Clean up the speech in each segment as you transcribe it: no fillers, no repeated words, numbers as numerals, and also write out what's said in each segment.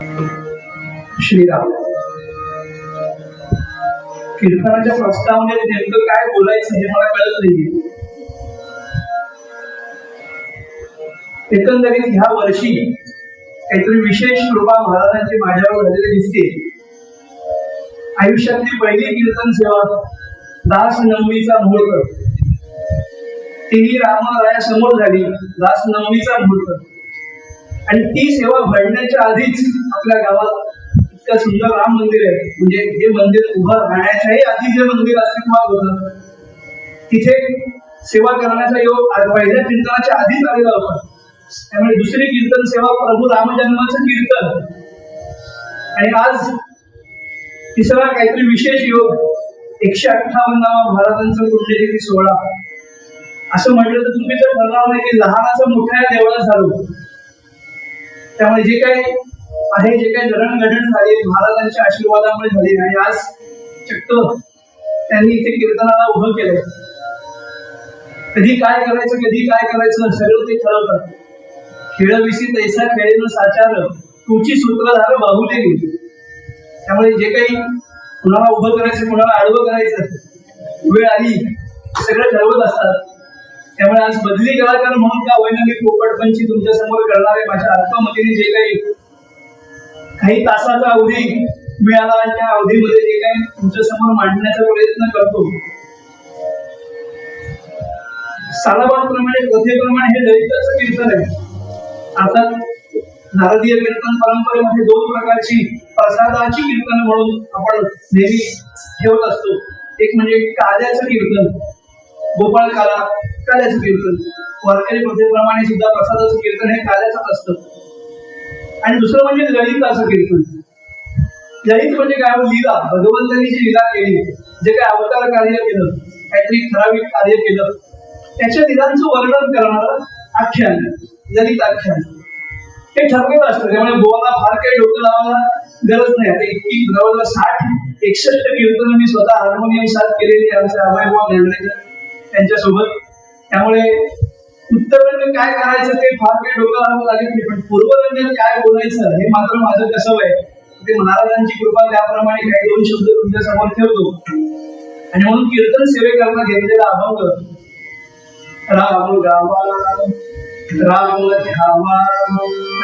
श्रीराम. कीर्तनाच्या प्रस्तावनेत नेमकं काय बोलायचं हे मला कळत नाहीये. एकंदरीत ह्या वर्षी काहीतरी विशेष कृपा महाराजांची माझ्यावर झालेली दिसते. आयुष्यातली पहिली कीर्तन सेवा दास नवमीचा मुहूर्त, तीही रामरायासमोर झाली. दास नवमीचा मुहूर्त आणि ती सेवा घडण्याच्या आधीच आपल्या गावात इतकं सुंदर राम मंदिर आहे. म्हणजे हे मंदिर उभं राहण्याच्याही आधी जे मंदिर अस्तित्वात होतं तिथे सेवा करण्याचा योग पहिल्या कीर्तनाच्या आधीच आलेला होता. त्यामुळे दुसरी कीर्तन सेवा प्रभू रामजन्माचं कीर्तन आणि आज तिसरा काहीतरी विशेष योग 158वा महाराजांचा पुण्यतिथी सोहळा. असं म्हटलं तर चुकीचं ठरणार नाही की लहानाचं मोठ्या देवळात झालो. त्यामुळे जे काही आहे, जे काही जडणघडण झाली महाराजांच्या आशीर्वादामुळे झाली आणि आज चक्क त्यांनी इथे कीर्तनाला उभं केलंय. कधी काय करायचं सगळं ते ठरवतात. खेळविसी तैसा खेळेन साचार, तुची सूत्रधार बाहुलेली. त्यामुळे जे काही कुणाला उभं करायचं, कुणाला आडवं करायचं, वेळ आली सगळं ठरवत असतात. त्यामुळे आज बदली कलाकार म्हणून का होईना मी पोपटपंची तुमच्या समोर करणार आहे. माझ्या अल्पमतीने जे काही तासाचा अवधी मिळाला आणि त्या अवधीमध्ये जे काही तुमच्या समोर मांडण्याचा प्रयत्न करतो. सालाबादप्रमाणे कथेप्रमाणे हे ललिताचं कीर्तन आहे. अर्थात नारदीय कीर्तन परंपरेमध्ये दोन प्रकारची प्रसादाची कीर्तन म्हणून आपण नेहमी ठेवत असतो. एक म्हणजे काल्याचं कीर्तन, गोपाळ काल्याचं कीर्तन. वारकरी प्रथेप्रमाणे सुद्धा प्रसादाचं कीर्तन हे काल्याचंच असतं. आणि दुसरं म्हणजे ललिताचं कीर्तन. ललित म्हणजे काय, लीला, भगवंतांनी जी लीला केली, जे काही अवतार कार्य केलं, काहीतरी ठराविक कार्य केलं, त्याच्या लीलांचं वर्णन करणारं आख्यान, ललित आख्यान हे ठरलेलं असतं. त्यामुळे बोवाला फार काही डोकं लावायला गरज नाही. आता इतकी जवळजवळ 60-61 कीर्तन मी स्वतः हार्मोनियम साथ केलेली आमच्या अभयभाऊ नेंद्रेकर त्यांच्यासोबत. त्यामुळे उत्तररंग काय करायचं ते फार काही डोकं लावावं लागत नाही. पण पूर्वरंगात काय बोलायचं हे मात्र माझं कसं आहे ते महाराजांची कृपा त्याप्रमाणे काही दोन शब्द तुमच्या समोर ठेवतो. आणि म्हणून कीर्तन सेवेकरता घेतलेला अभंग राम गावा राम ध्यावा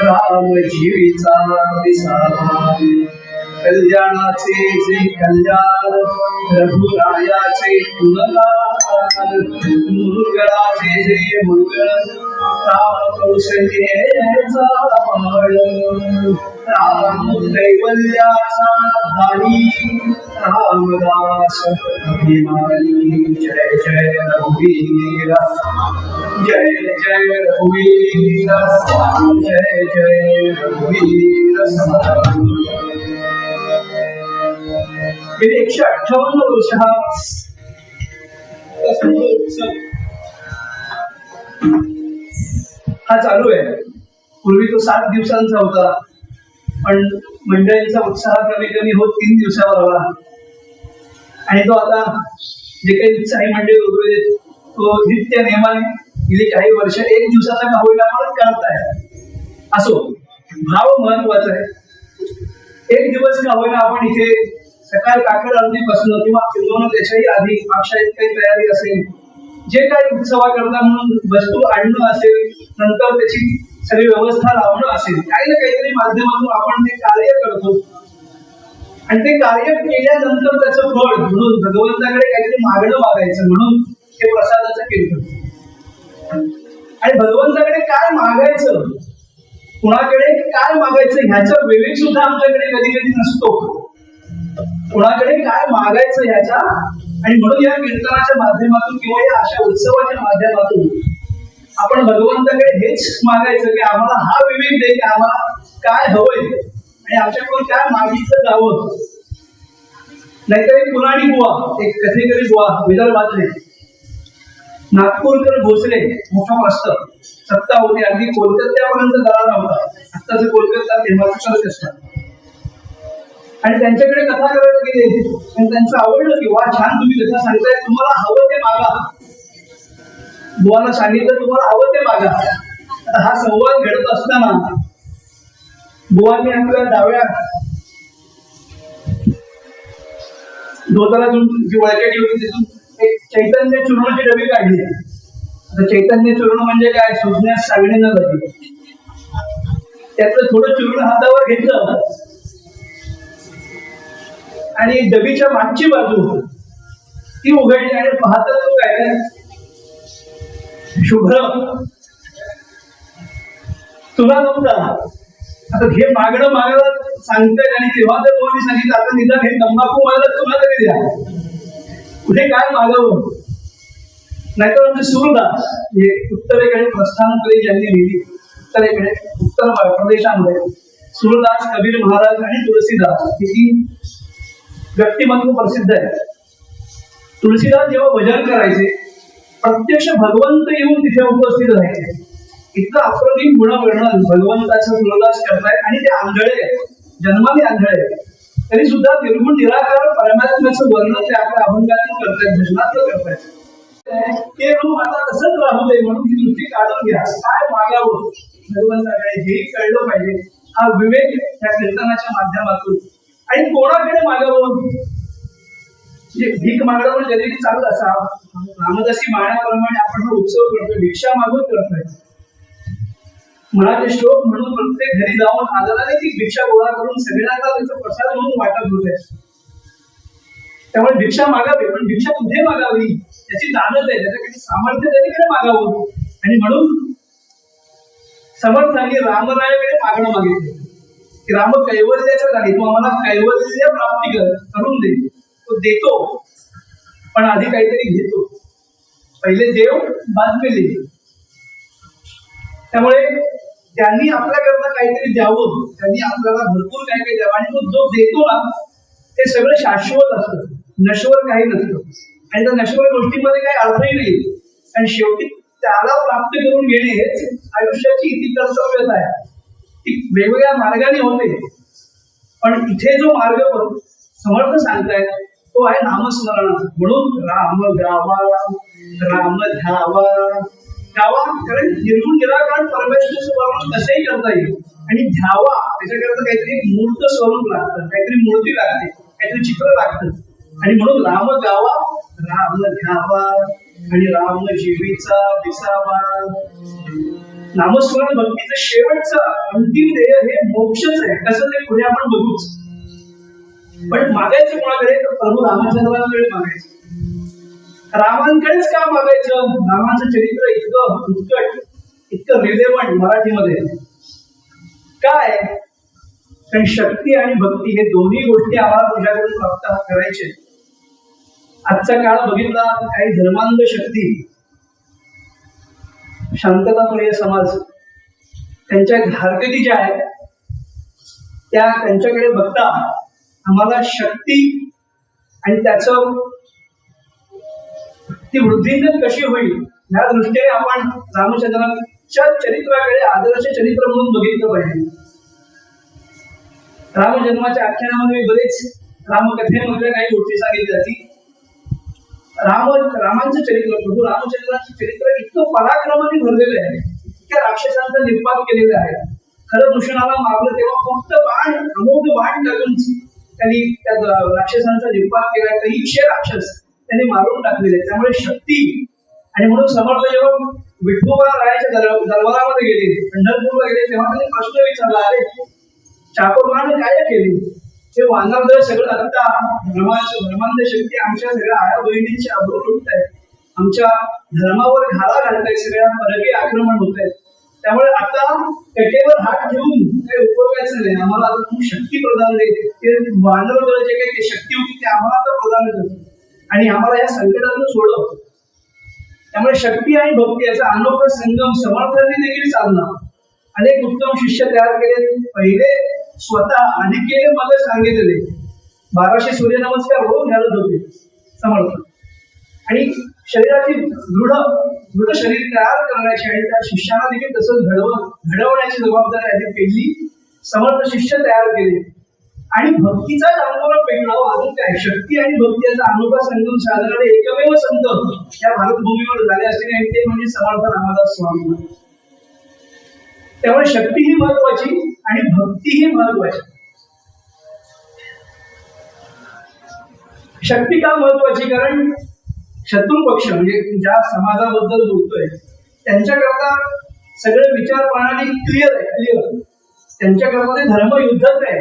राम जीवीचा विसावा, कल्याणाचे जे कल्याण रघुरायाचे गुणगान, मंगळाचे जे मंगळ राम कौशल्याचा बाळ, राम कैवल्याचा धारी रामदास अभिमानी. जय जय रघुवीर, जय जय रघुवीर, जय जय रघुवीर. गेली 158 वर्ष हा चालू आहे. पूर्वी तो 7 दिवसांचा होता, पण मंडळींचा उत्साह कमी कमी होत 3 दिवसावर आला. आणि तो आता जे काही उत्साही मंडळी होते तो नित्य नेमाने गेली काही वर्ष 1 दिवसाचा का होईना पण करताय. असो, भाव महत्वाचा आहे. 1 दिवस का होईना आपण इथे सकाळ काकड आरतीपासून किंवा त्याच्याही आधी मागशाळेत काही तयारी असेल, जे काही उत्सवा करता म्हणून वस्तू आणणं असेल, नंतर त्याची सगळी व्यवस्था लावणं असेल, काही ना काहीतरी माध्यमातून आपण ते कार्य करतो. आणि ते कार्य केल्यानंतर त्याचं फळ म्हणून भगवंताकडे काहीतरी मागणं मागायचं, म्हणून हे प्रसादाचं कीर्तन. आणि भगवंताकडे काय मागायचं, कुणाकडे काय मागायचं ह्याचा विवेक सुद्धा आमच्याकडे कधी कधी नसतो. कुणाकडे काय मागायचं ह्याचा. आणि म्हणून या कीर्तनाच्या माध्यमातून किंवा या अशा उत्सवाच्या माध्यमातून आपण भगवंताकडे हेच मागायचं की आम्हाला हा विवेक दे की आम्हाला काय हवंय आणि आमच्याकडून काय मागितलं जावं. नाहीतर एक पुराणी बुवा, एक कथेकरी बुवा विदर्भातले नागपूरकर भोसले, मोठा मास्तर, सत्ता होती अगदी कोलकात्यापर्यंत दरा नव्हता. आत्ताचं कोलकाता तेव्हाच करत असतात. आणि त्यांच्याकडे कथा करायला गेले आणि त्यांचं आवडलं की वा छान तुम्ही कथा सांगताय, तुम्हाला हवं ते मागा. बुवाला सांगितलं तुम्हाला हवं ते मागा. आता हा संवाद घडत असताना बुवांनी आपल्या डाव्या धोताला जी वळकटी होती तिथून एक चैतन्य चूर्णाची डबी काढली. आता चैतन्य चूर्ण म्हणजे काय, सुजण्यास सांगणे न जाते. त्यातलं थोडं चूर्ण हातावर घेतलं आणि डबीच्या मागची बाजू ती उघडली आणि पाहता तो काय शुभ्र तुला नव्हता. आता हे मागणं मागायला सांगताय आणि तेव्हा तर कोणी सांगितलं आता निदान हे तंबाखू मला तुला तरी द्या, कुठे काय मागावं. नाहीतर म्हणजे सूरदास हे उत्तरेकडे प्रस्थानकडे ज्यांनी लिहिली, उत्तरेकडे उत्तर प्रदेशामध्ये सूरदास, कबीर महाराज आणि तुलसीदास ही तीन व्यक्तिमत्व प्रसिद्ध आहे. तुलसीदास जेव्हा भजन करायचे प्रत्यक्ष भगवंत येऊन तिथे उपस्थित राहायचे. इतकं अप्रतिम गुणवर्णन भगवंताचं सूरदास करतायत आणि ते आंधळे, जन्माने आंधळे, तरी सुद्धा निर्गुण निराकार परमात्म्याचं वर्णन ते आपल्या अभंगातून करतायत, भजनातून करतायत. ते रूप आता तसंच राहू दे म्हणून ही दृष्टी काढून घ्या. काय मागावं भगवंताकडे हे कळलं पाहिजे. हा विवेक या कीर्तनाच्या माध्यमातून. आणि कोणाकडे मागावं, भीक मागणं पण कधी चालू असावं. रामदासी माळ्याप्रमाणे आपण हा उत्सव करतोय, भिक्षा मागून करतोय. मनाचे श्लोक म्हणून प्रत्येक घरी जाऊन आदराने ती भिक्षा गोळा करून सगळ्यांना त्याचा प्रसाद म्हणून वाटत होते. त्यामुळे भिक्षा मागावी, पण भिक्षा कुठे मागावी त्याची जाणत आहे, त्याच्याकडे सामर्थ्य त्याच्याकडे मागावं. आणि म्हणून समर्थांनी रामरायाकडे मागणं मागितलं की राम कैवल्याच्या जागी तू आम्हाला कैवल्य प्राप्ती करून दे. तो देतो पण आधी काहीतरी घेतो. पहिले देव बाद केले. त्यामुळे त्यांनी आपल्याकरता काहीतरी द्यावं, त्यांनी आपल्याला भरपूर काही काही द्यावं. आणि तो जो देतो ना ते सगळं शाश्वत असतं, नश्वर काही नसतं. आणि त्या नश्वर गोष्टीमध्ये काही अर्थही नाही. आणि शेवटी त्याला प्राप्त करून घेणे हेच आयुष्याची इति कर्तव्यता आहे. ती वेगवेगळ्या मार्गाने होते, पण इथे जो मार्ग समर्थ सांगतायत तो आहे नामस्मरणाचा. म्हणून राम गावा, राम ध्यावा. गावा कारण निर्गुण निराकार परमेश्वराचं वर्णन कसंही करता येईल. आणि ध्यावा त्याच्याकरता काहीतरी मूर्त स्वरूप लागतं, काहीतरी मूर्ती लागते, काहीतरी चित्र लागतं. आणि म्हणून राम गावा, राम ध्यावा आणि राम जीवीचा विसावा. नामस्मरण भक्तीचं शेवटचं अंतिम ध्येय हे मोक्षच आहे. कसं ते पुढे आपण बघूच. पण मागायचं कोणाकडे, तर प्रभू रामचंद्रांकडे मागायचं. रामांकडेच का मागायचं? रामाचं चरित्र इतकं उत्कट, इतकं रिलेव्हंट मराठीमध्ये काय. कारण शक्ती आणि भक्ती हे दोन्ही गोष्टी आम्हाला तुझ्याकडून प्राप्त करायचे. आजचा काळ बघितला तर काही धर्मांध शक्ती, शांतताप्रिय समाज त्यांच्या हरकती ज्या आहेत त्या त्यांच्याकडे बघता आम्हाला शक्ती आणि त्याचं ती वृद्धिंगत कशी होईल या दृष्टीने आपण रामचंद्रांच्या चरित्राकडे आदर्श चरित्र म्हणून बघितलं पाहिजे. रामजन्माच्या आख्यानामध्ये बरेच रामकथेमध्ये काही गोष्टी सांगितल्या जातील. रामांचं चरित्र, प्रभू रामचंद्रांचं चरित्र इतकं पराक्रमाने भरलेलं आहे, इतक्या राक्षसांचा निर्पात केलेला आहे. खरं दूषणाला मारलं तेव्हा फक्त बाण, अमोघ बाण टाकून त्यांनी त्या राक्षसांचा निर्पात केलाय. काही 100 राक्षस त्यांनी मारून टाकलेले. त्यामुळे शक्ती. आणि म्हणून समर्थ जेव्हा विठोबा रायाच्या दरबारामध्ये गेले, पंढरपूरला गेले, तेव्हा त्यांनी प्रश्न विचारला, अरे चाकोबाण काय केली? हे वानरदळ सगळं आता धर्मांध शक्ती आमच्या सगळ्या आया बहिणींची अब्रू लुटत आहेत, आमच्या धर्मावर घाला घालतायत, सगळ्या परकीय आक्रमण होत आहेत. त्यामुळे आता कटेवर हात ठेवून काही उपयोगायचं नाही. आम्हाला आता तू शक्ती प्रदान दे. ते वानरदळ जे काही शक्ती होती ते आम्हाला आता प्रदान करतो आणि आम्हाला या संकटातून सोडव. त्यामुळे शक्ती आणि भक्ती याचा अनोखा संगम समर्थांनी देखील साधला. अनेक उत्तम शिष्य तयार केले. पहिले स्वतः आणि केले मला सांगितले. 1200 सूर्यनमस्कार रोज घालत होते समर्थ. आणि शरीराची दृढ शरीर तयार करण्याची आणि त्या शिष्याला देखील तसंच घडवण्याची जबाबदारी आधी पेलली. समर्थ शिष्य तयार केले. आणि भक्तीचा अनुभव पेटला. अजून काय, शक्ती आणि भक्ती याचा अनुभव संगम साधणारे एकमेव संत या भारतभूमीवर झाले असतील आणि ते म्हणजे समर्थ रामदास स्वामी. त्यामुळे शक्ती ही महत्वाची आणि आणि भक्तीही महत्वाची. शक्ती का महत्वाची? कारण शत्रुपक्ष म्हणजे ज्या समाजाबद्दल बोलतोय त्यांच्याकरता सगळे विचार प्रणाली क्लिअर आहे, क्लिअर. त्यांच्याकरता ते धर्मयुद्धच आहे.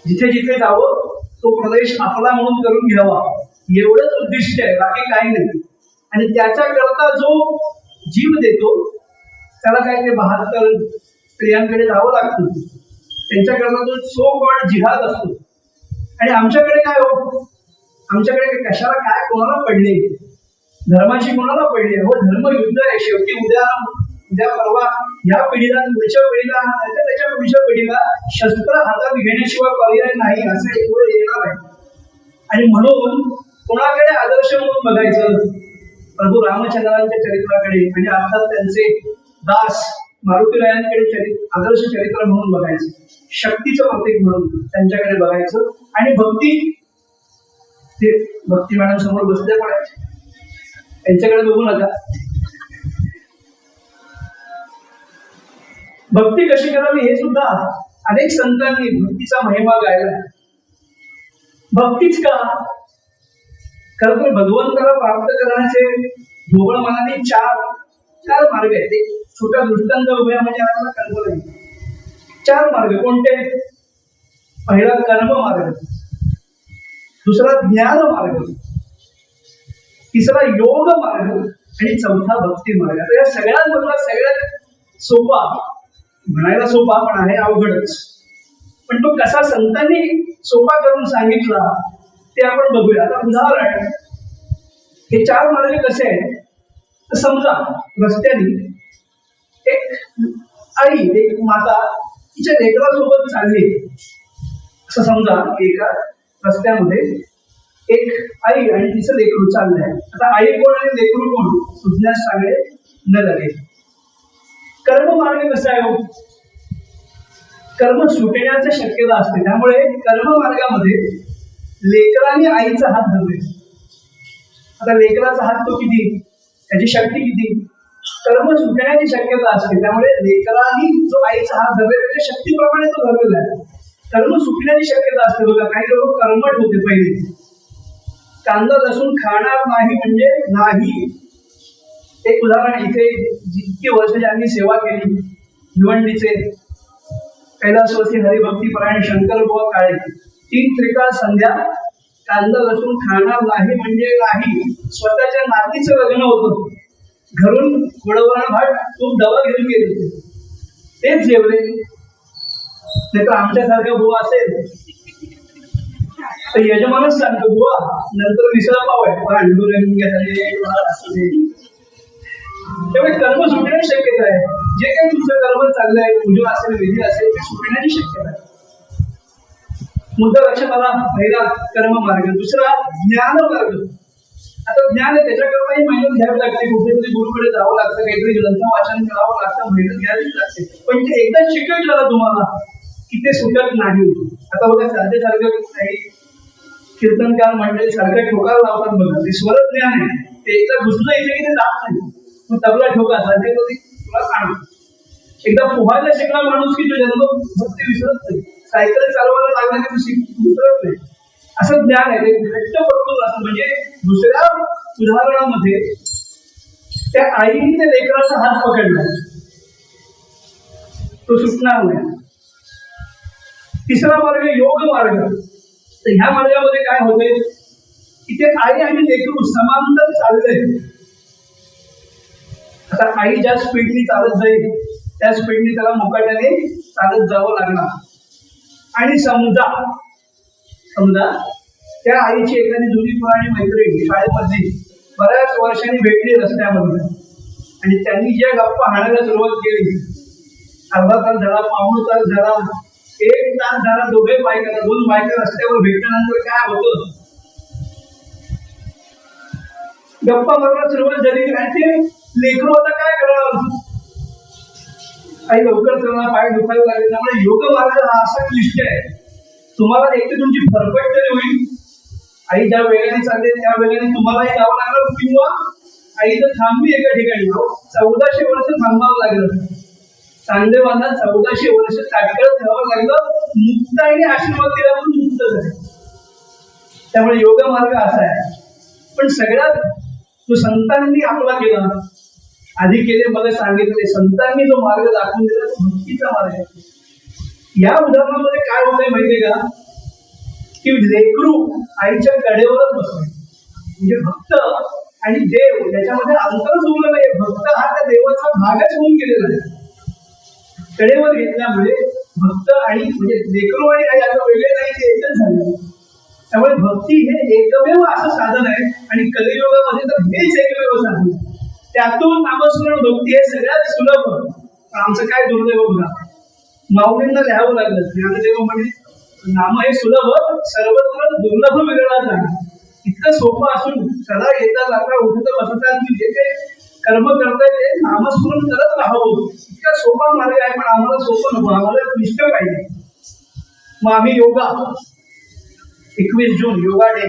जिथे जिथे जावं तो प्रदेश आपला म्हणून करून घ्यावा एवढंच उद्दिष्ट आहे, बाकी काही नाही. आणि त्याच्याकरता जो जीव देतो त्याला काय ते 72 स्त्रियांकडे जावं लागतं. त्यांच्याकरता तो सो कॉल्ड जिहाद असतो. आणि आमच्याकडे काय हो, आमच्याकडे कशाला काय कोणाला पडले, धर्माची कोणाला पडली हो, धर्मयुद्ध आहे शेवटी. उद्या परवा या पिढीला, पुढच्या पिढीला, त्याच्या पुढच्या पिढीला शस्त्र हातात घेण्याशिवाय पर्याय नाही असं एक वेळ येणार आहे. आणि म्हणून कोणाकडे आदर्श म्हणून बघायचं? प्रभू रामचंद्रांच्या चरित्राकडे आणि अर्थात त्यांचे दास मारुतीरायांकडे आदर्श चरित्र म्हणून बघायचं, शक्तीचं प्रतीक म्हणून त्यांच्याकडे बघायचं. आणि भक्ती, ते भक्ती मॅडम समोर बसले पडायचे, त्यांच्याकडे बघू नका. भक्ती कशी करावी हे सुद्धा अनेक संतांनी भक्तीचा महिमा गायला. भक्तीच का? खरं तर भगवंताला प्राप्त करण्याचे ढोबळ मनाने चार मार्ग आहेत. एक छोटा दृष्टांत उभ्या म्हणजे आपल्याला कल्पना आहे. 4 मार्ग कोणते? पहिला कर्म मार्ग, दुसरा ज्ञान मार्ग, तिसरा योग मार्ग आणि चौथा भक्ती मार्ग. आता या सगळ्यांमधला सगळ्यात सोपा, म्हणायला सोपा पण आहे अवघडच, पण तो कसा संतांनी सोपा करून सांगितला ते आपण बघूया. आता उदाहरण, हे 4 मार्ग कसे आहेत? तर समजा रस्त्याने एक आई, एक माता तिच्या लेकरासोबत चालली, असं समजा. एका रस्त्यामध्ये एक आई आणि तिचं लेकरू चाललंय. आता आई कोण आणि लेकरू कोण सुचण्यास सांगणे न लागेल. कर्म मार्ग कसा आहे? कर्म सुटण्याची शक्यता असते, त्यामुळे कर्म मार्गामध्ये लेकराने आईचा हात धरले. आता लेकराचा हात तो किती, त्याची शक्ती किती? कर्म सुटण्याची शक्यता असते, त्यामुळे लेकराने जो आईचा हात धरले त्याच्या शक्तीप्रमाणे तो धरलेला आहे. कर्म सुटण्याची शक्यता असते. बघा, काही लोक कर्मठ होते पहिले. कांदा लसूण खाणार नाही म्हणजे नाही. एक उदाहरण, इथे जितकी वर्ष ज्यांनी सेवा केली, भिवंडीचे कैलासवासी हरिभक्तीपरायण शंकर बुवा काळे, 3 त्रिकाळ संध्या कांदा लसूण खाणार नाही म्हणजे नाही. स्वतःच्या नातीचं लग्न होतं, घरून गोडवरण भात खूप दवा घेऊन गेले, तेच जेवले. नाही तर आमच्यासारखा बुवा असेल तर यजमानच सांगतो, बुवा नंतर मिसळ पाव आहे, त्यामुळे कर्म सुटण्याची शक्यता आहे. जे काही तुमचं कर्म चाललंय, पूजा असेल, विधी असेल, ते सुटण्याची शक्यता आहे. मुद्दा लक्षात आला. पहिला कर्म मार्ग. दुसरा ज्ञान मार्ग. आता ज्ञान आहे, त्याच्याकरताही मेहनत घ्यावी लागते, कुठेतरी गुरुकडे जावं लागतं, काहीतरी ग्रंथ वाचन करावं लागतं, मेहनत घ्यावी लागते. पण ते एकदा शिकत झालं तुम्हाला की ते सुटत नाही. आता बघा, सारखं काही कीर्तनकार मंडळी सारखं ठोकायला लावतात बघा, ते स्वर ज्ञान आहे, ते एकदा घुसलं इथे की ते जात नाही. मग तबला ठोका सारखे तुला सांग. एकदा पोहायला शिकला माणूस की तो जन्म भक्ती विसरत नाही, सायकल चालवायला लागला की तो विसरत नाही. असं ज्ञान आहे, ते घट्ट पडून असतं. म्हणजे दुसऱ्या उदाहरणामध्ये त्या आईने त्या लेकराचा हात पकडला, तो सुटणार नाही. तिसरा मार्ग योग मार्ग. तर ह्या मार्गामध्ये काय होते की ते आई आणि लेकरू समांतर चाललंय. आता आई ज्या स्पीडनी चालत जाईल त्या स्पीडनी त्याला मुकाट्याने चालत जावं लागणार. आणि समजा त्या आईची एखादी जुनी पुराणी मैत्रीण शाळेमध्ये बऱ्याच वर्षांनी भेटली रस्त्यामध्ये, आणि त्यांनी ज्या गप्पा हाणायला सुरुवात केली, अर्धा तास झाला, पाऊण तास झाला, 1 तास झाला, दोन बायका रस्त्यावर भेटल्यानंतर काय होतं, गप्पा मारायला सुरुवात झाली. आणि ते लेकरू आता काय करणार, आई लवकर चला, पाय दुखायला लागले. त्यामुळे योग मार्ग हा असा क्लिष्ट आहे, तुम्हाला एक तर तुमची भरपट तरी होईल, आई ज्या वेगाने चालते त्या वेगाने तुम्हालाही जावं लागलं, किंवा आई जर थांबली एका ठिकाणी 1400 वर्ष थांबावं लागलं चांगदेवांना 1400 वर्ष ताटकळत ठेवावं लागलं, मुक्ताईने आशीर्वाद दिला म्हणून मुक्त झाले. त्यामुळे योग मार्ग असा आहे. पण सगळ्यात जो संतांनी आपला केला, आधी केले मला सांगितले, संतांनी जो मार्ग दाखवून दिला तो भक्तीचा मार्ग आहे. या उदाहरणामध्ये काय होतंय माहितीये का, की लेकरू आईच्या कडेवरच बसले, म्हणजे भक्त आणि देव याच्यामध्ये अंतरच उरलं नाही. भक्त हा त्या देवाचा भागच होऊन गेलेला आहे. कडेवर घेतल्यामुळे भक्त आणि म्हणजे लेकरू आणि आई आता वेगळे नाही, ते एकच झाले. त्यामुळे भक्ती हे एकमेव असं साधन आहे आणि कलियुगामध्ये तर हेच एकमेव साधन. त्यातून नामस्मरण भक्ती हे सगळ्यात सुलभ. आमचं काय दुर्दैव बघा, माऊलींना लिहावं लागलं. ज्ञानदेव म्हणे नाम हे सुलभ, सर्वत्र दुर्लभ विरळा जाणं. इतकं सोपं असून सदा येता जाता उठता बसता जे काही कर्म करताय ते नामस्मरण करत राहावं. इतका सोपा मार्ग आहे, पण आम्हाला सोपं नको, आम्हाला निष्ठ पाहिजे. मग आम्ही योगा 21 जून योगा डे,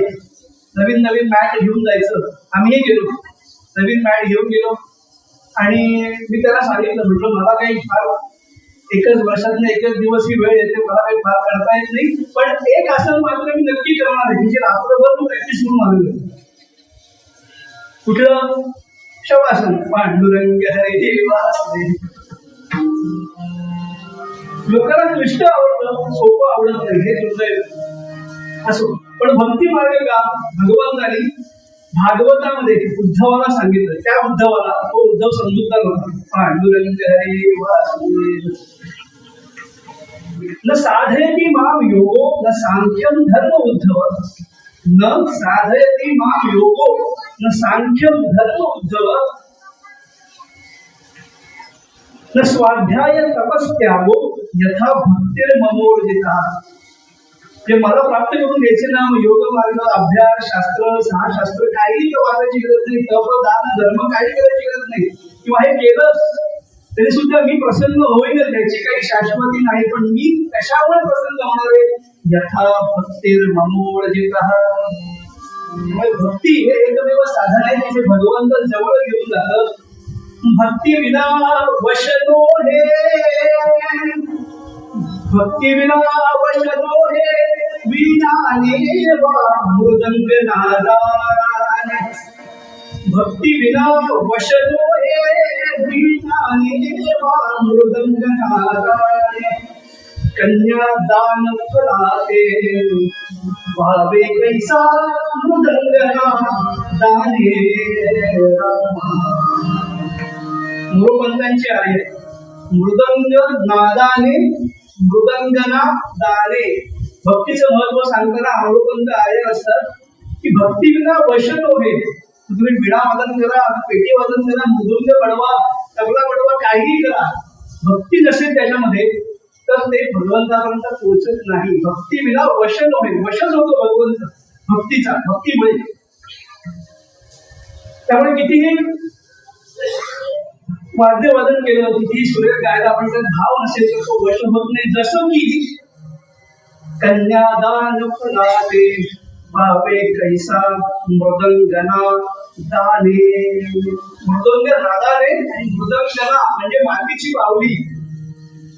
नवीन मॅट घेऊन जायचं. आम्हीही गेलो, नवीन मॅट घेऊन गेलो आणि मी त्याला सांगितलं, म्हटलं मला काही फार एकच वर्षातून एकच दिवस ही वेळ येते, मला काही फार करता येत नाही, पण एक आसन मात्र मी नक्की करणार आहे, म्हणजे रात्रभर प्रॅक्टिस करून आलेलो. कुठलं? शवासन. पांडुरंग हरे वासुदेव. लोकांना क्लिष्ट आवडतं, सोपं आवडत नाही, हे दुर्दैव असो. पण भक्ती मार्ग का भगवंतांनी भागवतामध्ये उद्धवाला सांगितलं. त्या उद्धवाला, तो उद्धव समजूतदार होता. पांडुरंग हरे वासुदेव. न साधयती माम योगो न सांख्यम धर्म उद्धव. न साधयती माम योगो न सांख्यम धर्म उद्धव. न स्वाध्याय तपस्त्यागो यथा भक्तिर्ममोर्जिता. जे मला प्राप्त करून घ्यायचे ना, योग मार्ग, अभ्यास, शास्त्र, सहा शास्त्र काही वाचायची गरज नाही, तप, दान, धर्म काही करायची गरज नाही. किंवा हे केलंच तरी सुद्धा मी प्रसन्न होईनच, त्याची काही शाश्वती नाही. पण मी कशामुळे प्रसन्न होणार आहे? यथा भक्तिर्ममोर्जिता. भक्ती हे एकमेव साधन आहे की जे भगवंत जवळ घेऊन जातं. भक्ती विना वशनो हे, भक्ती विना वशनो हे, विनाने मृदंग नादान. भक्ती विना वशनो हे, विनाने मृदंग नादान. कन्यादान फलाते भावे कैसा मृदंग दाने. मोरपंतांची आहे, मृदंग नादाने मृदंगना दाने. भक्तीचं महत्व सांगताना अमृतपंत आर्य असतात की भक्ती विना वशन होते. तुम्ही विणा वादन करा, पेटी वादन करा, मृदुंग बडवा, तबला बडवा, काहीही करा, भक्ती नसेल त्याच्यामध्ये तर ते भगवंतापर्यंत पोहोचत नाही. भक्ती विना वशन होईल. वशच होतो भगवंत भक्तीचा, भक्तीमुळे. त्यामुळे कितीही वाद्यवादन केलं, कितीही सूर्य गायला, आपण त्यात भाव नसेल तर तो वश होत नाही. जसं की कन्यादान फलाते भावे कैसा मृदंगना दाने. मृदंग नादाने आणि मृदंगना म्हणजे मातीची बावली.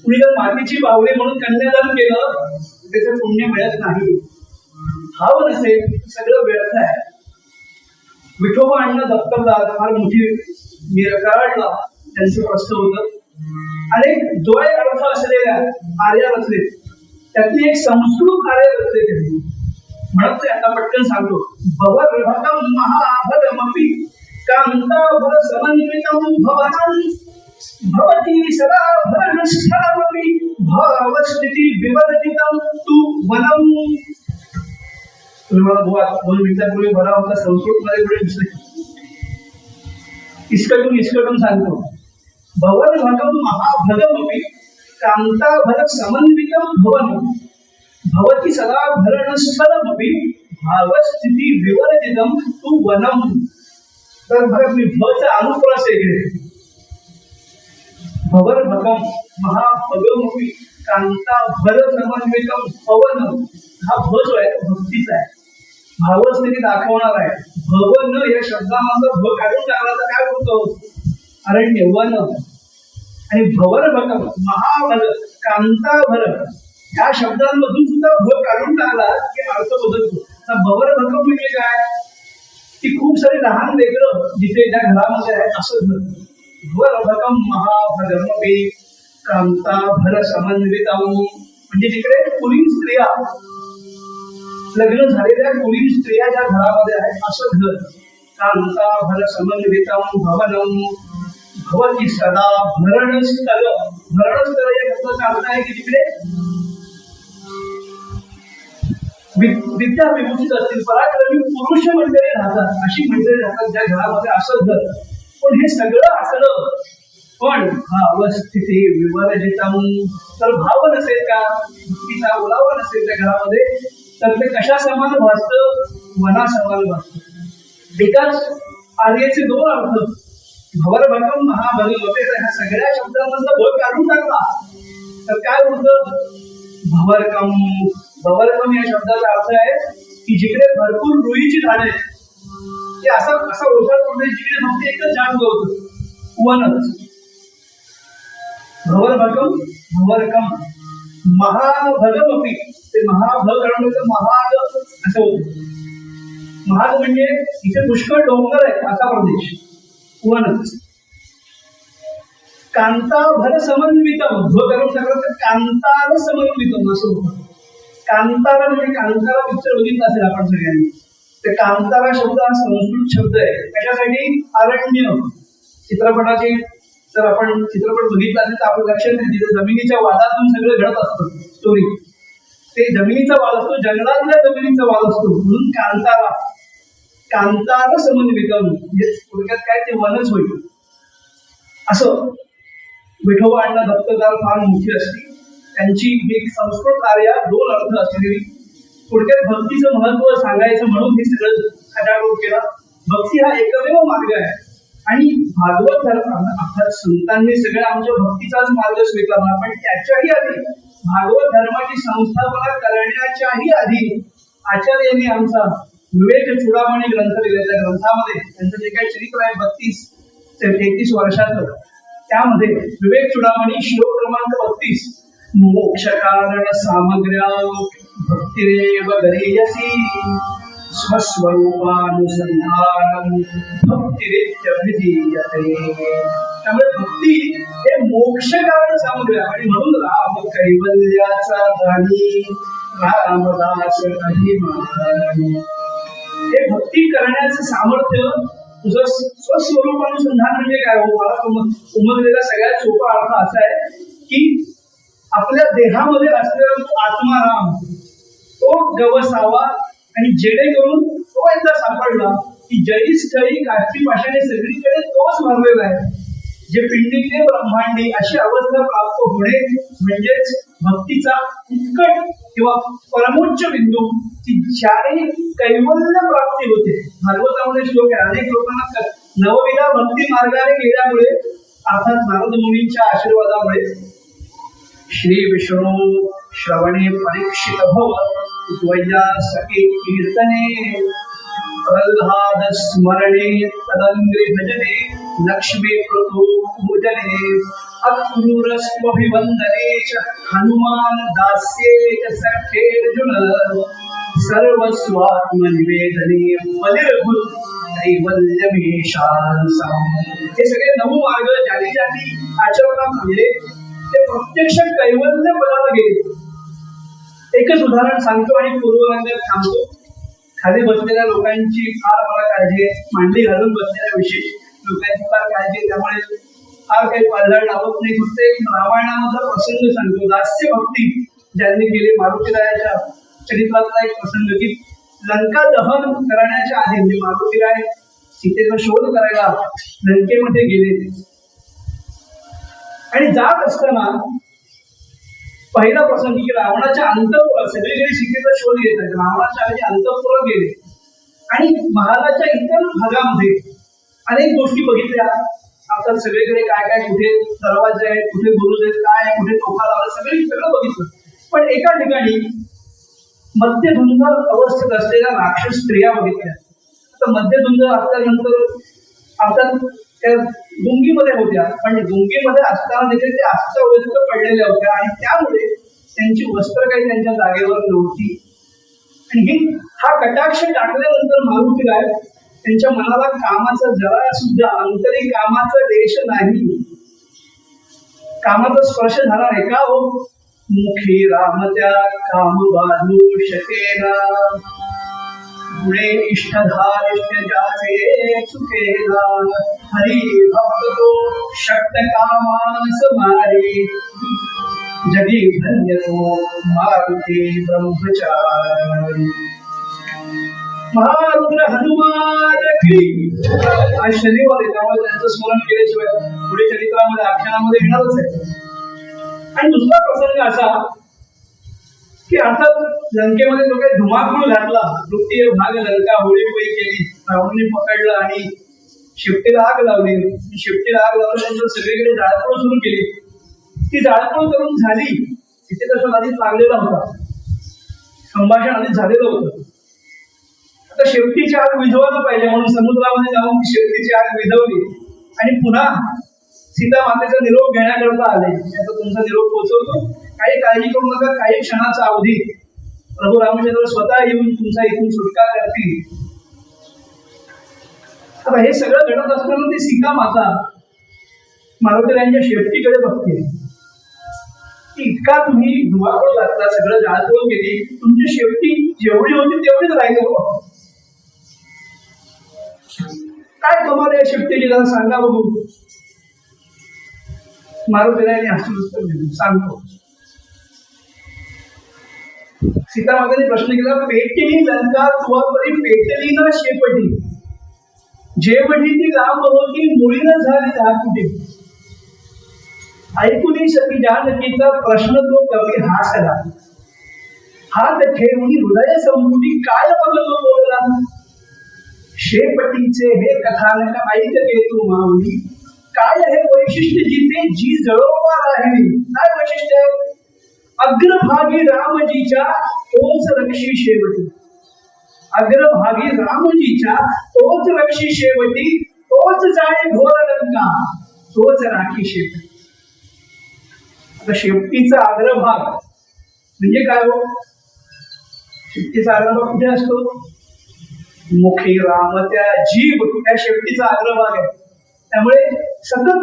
कुणी जर मातीची बावली म्हणून कन्यादान केलं त्याचं पुण्य मिळत नाही. भाव नसेल सगळं व्यर्थ आहे. विठोबा अण्णा दत्तरदार फार मोठी कराडला त्यांचं प्रश्न होतं. अनेक द्वय अर्थ असलेल्या आर्या रचले, त्यातली एक संस्कृत आर्य रचले त्यांनी. म्हणत आता पटकन सांगतो. भवरभकं महाभरमपि कांताभर समन्वितं भवनं भवति सदा भरनस्थलमपि भावस्थिति विवर्जितं तु वनं. तुम्हाला 2 मिनिटांपूर्वी बरा होता संस्कृत मध्ये पुढे दिसले. इसकटून सांगतो. भवरभकं महाभरमपि कांताभर समन्वितं भवनं भवति सदा भरणस्थलमपि भावस्थिति विवर्जितं तु वनं. तर बघा मी भचा अनुप्रास इकडे. भवरभकं महाभगमपि कांताभर समन्वितं भवनं. हा भ जो आहे भक्तीचा आहे, भावस्थिती दाखवणार आहे. भवन या शब्दामधलं भ काढून टाकला तर काय होतं? अरण्य, वन. आणि भवरभकम महाभग कांताभर ह्या शब्दांमधून सुद्धा भ काढून टाकला की अर्थ बदलतो. आता भवरभकम म्हणजे काय की खूप सारे लहान लेकरं जिथे ज्या घरामध्ये आहेत असं घर. भवरभकम महाभगमपी कांताभर समन्वितम म्हणजे तिकडे कुलीन स्त्रिया लग्न झालेल्या कुलीन स्त्रिया ज्या घरामध्ये आहेत असं घर. कांताभर समन्वितम भवनम भवती सदा भरणस्थल. भरणस्थल या शब्दाचा अर्थ आहे की तिकडे विद्या विभूषित असतील पराक्रमी पुरुष मंडळी राहतात अशी मंडळी राहतात ज्या घरामध्ये असं घर. पण हे सगळं असलं पण भावस्थिती विवर्जितम तर भाव नसेल का भक्तीचा ओलावा नसेल त्या घरामध्ये तर ते कशा समान भासतं मना समान भासतं. एकाच आर्याचे दोन अर्थ भवरभकम महाभगवते ह्या सगळ्या शब्दांमधलं भव काढून टाकला तर काय होतं भवरकम. भवरकम या शब्दाचा अर्थ आहे की जिकडे भरपूर रुईची झाडे ते असा ओसाड पडते जिकडे फक्त एकच झाड उगवतं वनच. भवरभकम भवरकम महाभगमपी ते महाभग महाग असं होतं. महाग म्हणजे इथे पुष्कळ डोंगर आहे असा प्रदेश वनच. कांताभर समन्वितम भ करून टाकलं तर कांतार समन्वितम असं होतं. कांतारा म्हणजे कांतारा पिक्चर बघितला असेल आपण सगळ्यांनी. तर कांतारा शब्द हा संस्कृत शब्द आहे. कशासाठी अरण्य चित्रपटाचे जर आपण चित्रपट बघितला असेल तर आपण लक्षात येईल तिथे जमिनीच्या वादातून सगळं घडत असतं स्टोरी. ते जमिनीचा वाद असतो जंगलातल्या जमिनीचा वाद असतो म्हणून कांतारा कांतार समन्वितम म्हणजे थोडक्यात काय ते वनच होईल असं. विठोबा अण्णा दत्तदार फार मोठी असती त्यांची एक संस्कृत आर्या दोन अर्थ असलेली. थोडक्यात भक्तीचं महत्व सांगायचं म्हणून हे सगळं खटाटोप केला. भक्ती हा एकमेव मार्ग आहे आणि भागवत धर्म अर्थात संतांनी सगळ्या आमच्या भक्तीचाच मार्ग स्वीकारला पण त्याच्याही आधी भागवत धर्माची संस्थापना करण्याच्याही आधी आचार्यांनी आमचा विवेक चुडामणी ग्रंथ लिहिला. त्या ग्रंथामध्ये त्यांचं जे काही चरित्र आहे 32 ते 33 वर्षाचं त्यामध्ये विवेक चुडामणी श्लोक क्रमांक 32 मोक्ष कारण सामग्र्या भक्तिरेव गरीयसी स्वस्वरूपानुसंधानम भक्तिरेत्यभिधीयते. त्यामुळे भक्ती हे मोक्ष कारण सामग्र्या आणि म्हणून राम कैवल्याचा गाणी रामदास अभिमान हे भक्ती करण्याचं सामर्थ्य तुझं स्वस्वरूपानुसंधान म्हणजे काय हो मला उमगलेला सगळ्यात सोपा अर्थ असा आहे की आपल्या देहामध्ये असलेला तो आत्माराम तो गवसावा आणि जेणेकरून तो एकदा सापडला की जयी स्थळी काष्टी पाशाने सगळीकडे तोच भरलेला आहे. जे पिंडीचे ब्रह्मांडी अशी अवस्था प्राप्त होणे म्हणजेच भक्तीचा उत्कट किंवा परमोच्च बिंदू की ज्याने कैवल्य प्राप्ती होते. भागवतामध्ये श्लोक आहे अनेक लोकांना नवविधा भक्ती मार्गाने गेल्यामुळे अर्थात नारद मुनींच्या आशीर्वादामुळे श्री विष्णू श्रवणे परीक्षित भव द्वया सखे कीर्तने प्रल्हाद स्मरणे तदंग्री भजने लक्ष्मी प्रतो पूजने अक्रूरस्त्वभिवंदने च हनुमान दास्ये च सखेर्जुन सर्वस्वात्मनिवेदने बलिर्भूत कैवल्यमेशान सम. हे सगळे नवमार्ग ज्यांनी ज्यांनी आचरणात आणले ते प्रत्यक्ष कैवल्य पदाला गेले. एकच उदाहरण सांगतो आणि पूर्वरंगात थांबतो. खाली बसलेल्या लोकांची फार मला काळजी आहे. मांडी घालून बसलेल्या विशेष लोकांची फार काळजी आहे त्यामुळे फार काही पालघाट लावत नाही. फक्त एक रामायणामधला प्रसंग सांगतो. दास्य भक्ती ज्यांनी केली मारुतीरायाच्या चरित्रातला एक प्रसंग की लंका दहन करण्याच्या आधी म्हणजे मारुतीराय सीतेचा शोध करायला लंकेमध्ये गेले आणि जात असताना पहिला प्रसंग की रावणाच्या अंतःपुरात सगळीकडे सीतेचा शोध घेत आहेत. रावणाच्या आधी अंतःपुरात गेले आणि महालाच्या इतर भागामध्ये अनेक गोष्टी बघितल्या. आता सगळीकडे काय काय कुठे दरवाजे आहेत कुठे बुरुज आहेत काय कुठे टोका लावला सगळं बघितलं. पण एका ठिकाणी मध्यधुंद अवस्थेत असलेल्या राक्षस स्त्रिया बघितल्या. तर मध्यधुंद असल्यानंतर अर्थात त्या गुंगीमध्ये होत्या, पण गुंगीमध्ये असताना देखील त्या अस्ताव्यस्त पडलेल्या होत्या आणि त्यामुळे त्यांची वस्त्र काही त्यांच्या जागेवर नव्हती. आणि हा कटाक्ष टाकल्यानंतर मारुतीराय त्यांच्या मनाला कामाचा जरा सुद्धा अंतरी कामाचा देश नाही, कामाचा स्पर्श झाला नाही. का हो? मुखी राम त्या काम बाधू शकेना, गुणे इष्टधारिष्ट जाचे चुकेला, हरी भक्त तो शक्त कामास मारे, जगी धन्य तो मारुती ब्रह्मचारी. महारुद्र हनुमान की. आज शनिवार आहे, त्यामुळे त्यांचं स्मरण केल्याशिवाय पुढे चरित्रामध्ये आख्यानामध्ये येणारच आहे. आणि दुसरा प्रसंग असा की अर्थात लंकेमध्ये जो काही धुमाकूळ घातला, तृतीय भाग लंका होळीपोळी केली, रावणाने पकडलं आणि शेपटीला आग लावली. शेपटीला आग लावल्यानंतर सगळीकडे जाळपोळ सुरू केली. ती जाळपोळ करून झाली, तिथे तसं आधीच लागलेला होता, संभाषण आधीच झालेलं होतं. आता शेपटीची आग विझवायला पाहिजे म्हणून समुद्रामध्ये जाऊन ती शेपटीची आग विझवली आणि पुन्हा सीता मातेचा निरोप घेण्याकरता आले. आता तुमचा निरोप पोहोचवतो, काही काळजी करू नका, काही क्षणाचा अवधी प्रभू रामचंद्र स्वतः येऊन तुमचा इथून सुटका करतील. आता हे सगळं घडत असताना ती सीता माता मारुतीरायांच्या शेपटीकडे बघते. इतका तुम्ही धुवाकूळ घातला, सगळं जाळपोळ केली, तुमची शेपटी जेवढी होती तेवढीच राहिली हो. काय कमाल या शेपटीची, जरा सांगा बघू. मारुतीरायांनी हसून उत्तर दिलं, सांगतो. सीता माताने प्रश्न केला, पेटली लंका तुवा परी पेटली ना शेपटी, जेवढी ती लांब होती मुळी न झाली धाकुटी. ऐकून सती जानकीचा प्रश्न तो कवी हासला, हात ठेवून हृदय संपुटी काय बघतो बोलला. शेपटीचे हे कथानक ऐकते तू माऊली, काय हे वैशिष्ट्य जिथे जी जळोबा राहिली. काय वैशिष्ट्य? अग्रभागी रामजीच्या तोच रक्षी शेवटी, अग्रभागी रामजीच्या तोच रक्षी शेवटी, तोच जाणे घोर लंका, तोच राखी शेवटी. आता शेपटीचा अग्रभाग म्हणजे काय हो? शेपटीचा अग्रभाग कुठे असतो? मुखी राम त्या जीव, त्या शेपटीचा अग्रभाग आहे. त्यामुळे सतत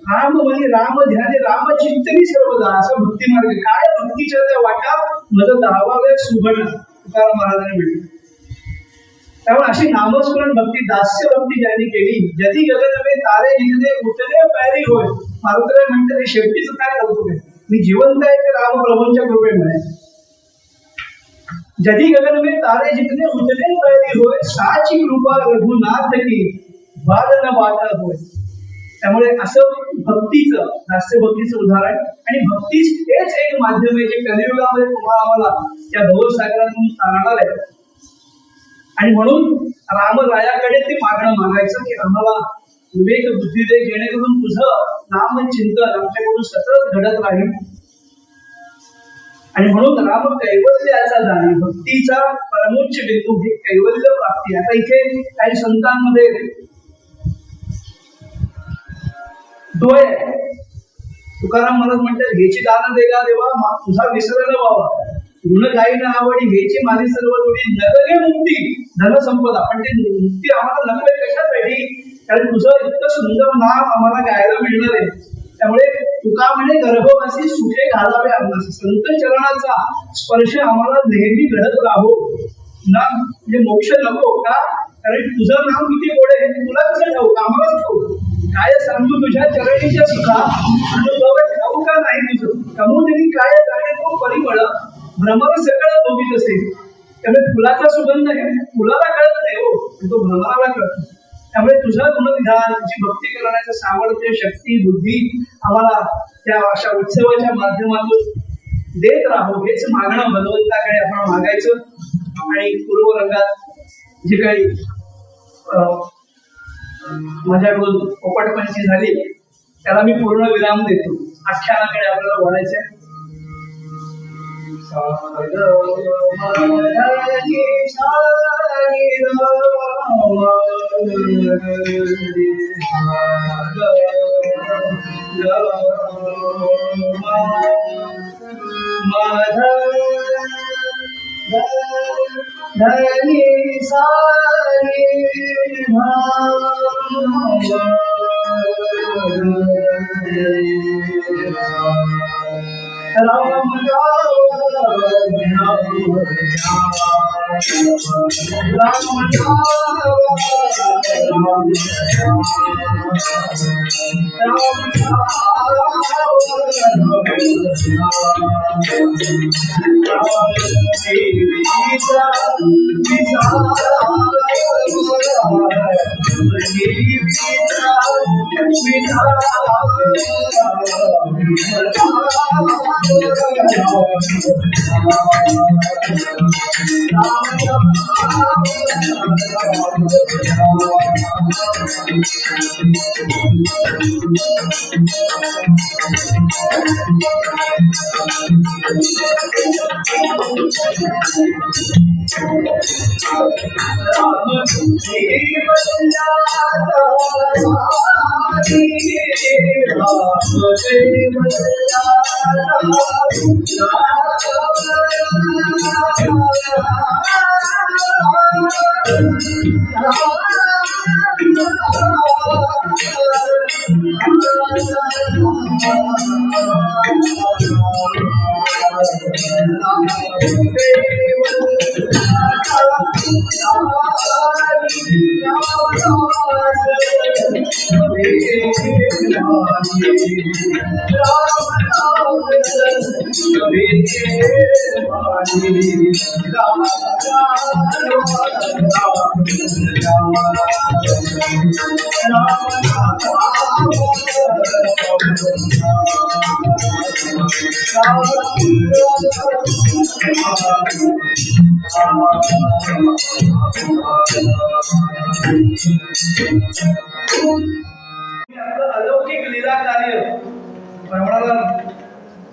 राम म्हणे राम ध्याने राम चिंतनी सर्वदा, असा भक्ती मार्ग. काय भक्तीच्या त्या वाटा मज दहावाव्या सुभट तुकाराम महाराजांनी म्हटलं. त्यामुळे अशी नामस्मरण भक्ती, दास्य भक्ती ज्यांनी केली, जधी गगनवे तारे जिंकले उतरे पैरी होय. मारुतीराय म्हणतात हे शेपटीचं काय कौतुक आहे. मी जिवंत आहे ते राम प्रभूंच्या कृपेमुळे. जधी गगनवे तारे जिंकले उतरे पैरी होय, साची कृपा रघुनाथ की बाल न वाटा होय. त्यामुळे असं भक्तीचं, दास्य भक्तीचं उदाहरण. आणि भक्तीच हेच एक माध्यम आहे जे कलियुगामध्ये तुम्हाला आम्हाला या भवसागरातून तारणार आहे. आणि म्हणून रामरायाकडे ते मागणं मागायचं की आम्हाला विवेक बुद्धी दे, जेणेकरून तुझं नाम चिंतन आमच्याकडून सतत घडत राहील. आणि म्हणून राम कैवल्याचा जाणी, भक्तीचा परमोच्च बिंदू हे कैवल्य प्राप्ती. आता इथे काही संतांमध्ये डोळे, तुकाराम महाराज म्हणतात हेची दान देगा देवा, तुझा विसर न व्हावा, गुण गाई न आवडी, हेची माझी सर्व जोडी, नगगे मुक्ती धन संपदा. पण ते मुक्ती आम्हाला नकोय कशासाठी? कारण तुझं इतकं सुंदर नाम आम्हाला गायला मिळणार आहे. त्यामुळे तुका म्हणे गर्भवासी सुखे घालावे आम्हाला, संत चरणाचा स्पर्श आम्हाला नेहमी घडत राहो ना. म्हणजे मोक्ष नको का? कारण तुझं नाम किती गोड आहे तुला कसं ठाऊक, आम्हालाच ठाऊक. काय सांगू तुझ्या चरणीच्या सुद्धा अनुभव ठाऊ का नाही तुझं. कमुदिनी काय जाणे तो परिमळ, भ्रमर सकळ भोगीत असेल. त्यामुळे फुलाचा सुगंध आहे, फुलाला कळत नाही हो, तो भ्रमराला कळतो. त्यामुळे तुझं गुणविधान, तुझी भक्ती करण्याचं सामर्थ्य, शक्ती, बुद्धी आम्हाला त्या अशा उत्सवाच्या माध्यमातून देत राहो, हेच मागणं भगवंताकडे आपण मागायचं. आणि पूर्व रंगात जे काही माझ्याकडून पोपटपंची झाली त्याला मी पूर्ण विराम देतो. आख्यानाकडे आपल्याला वळायचंय. धनी सारी राम अलौकिक लीला कार्य रावणाला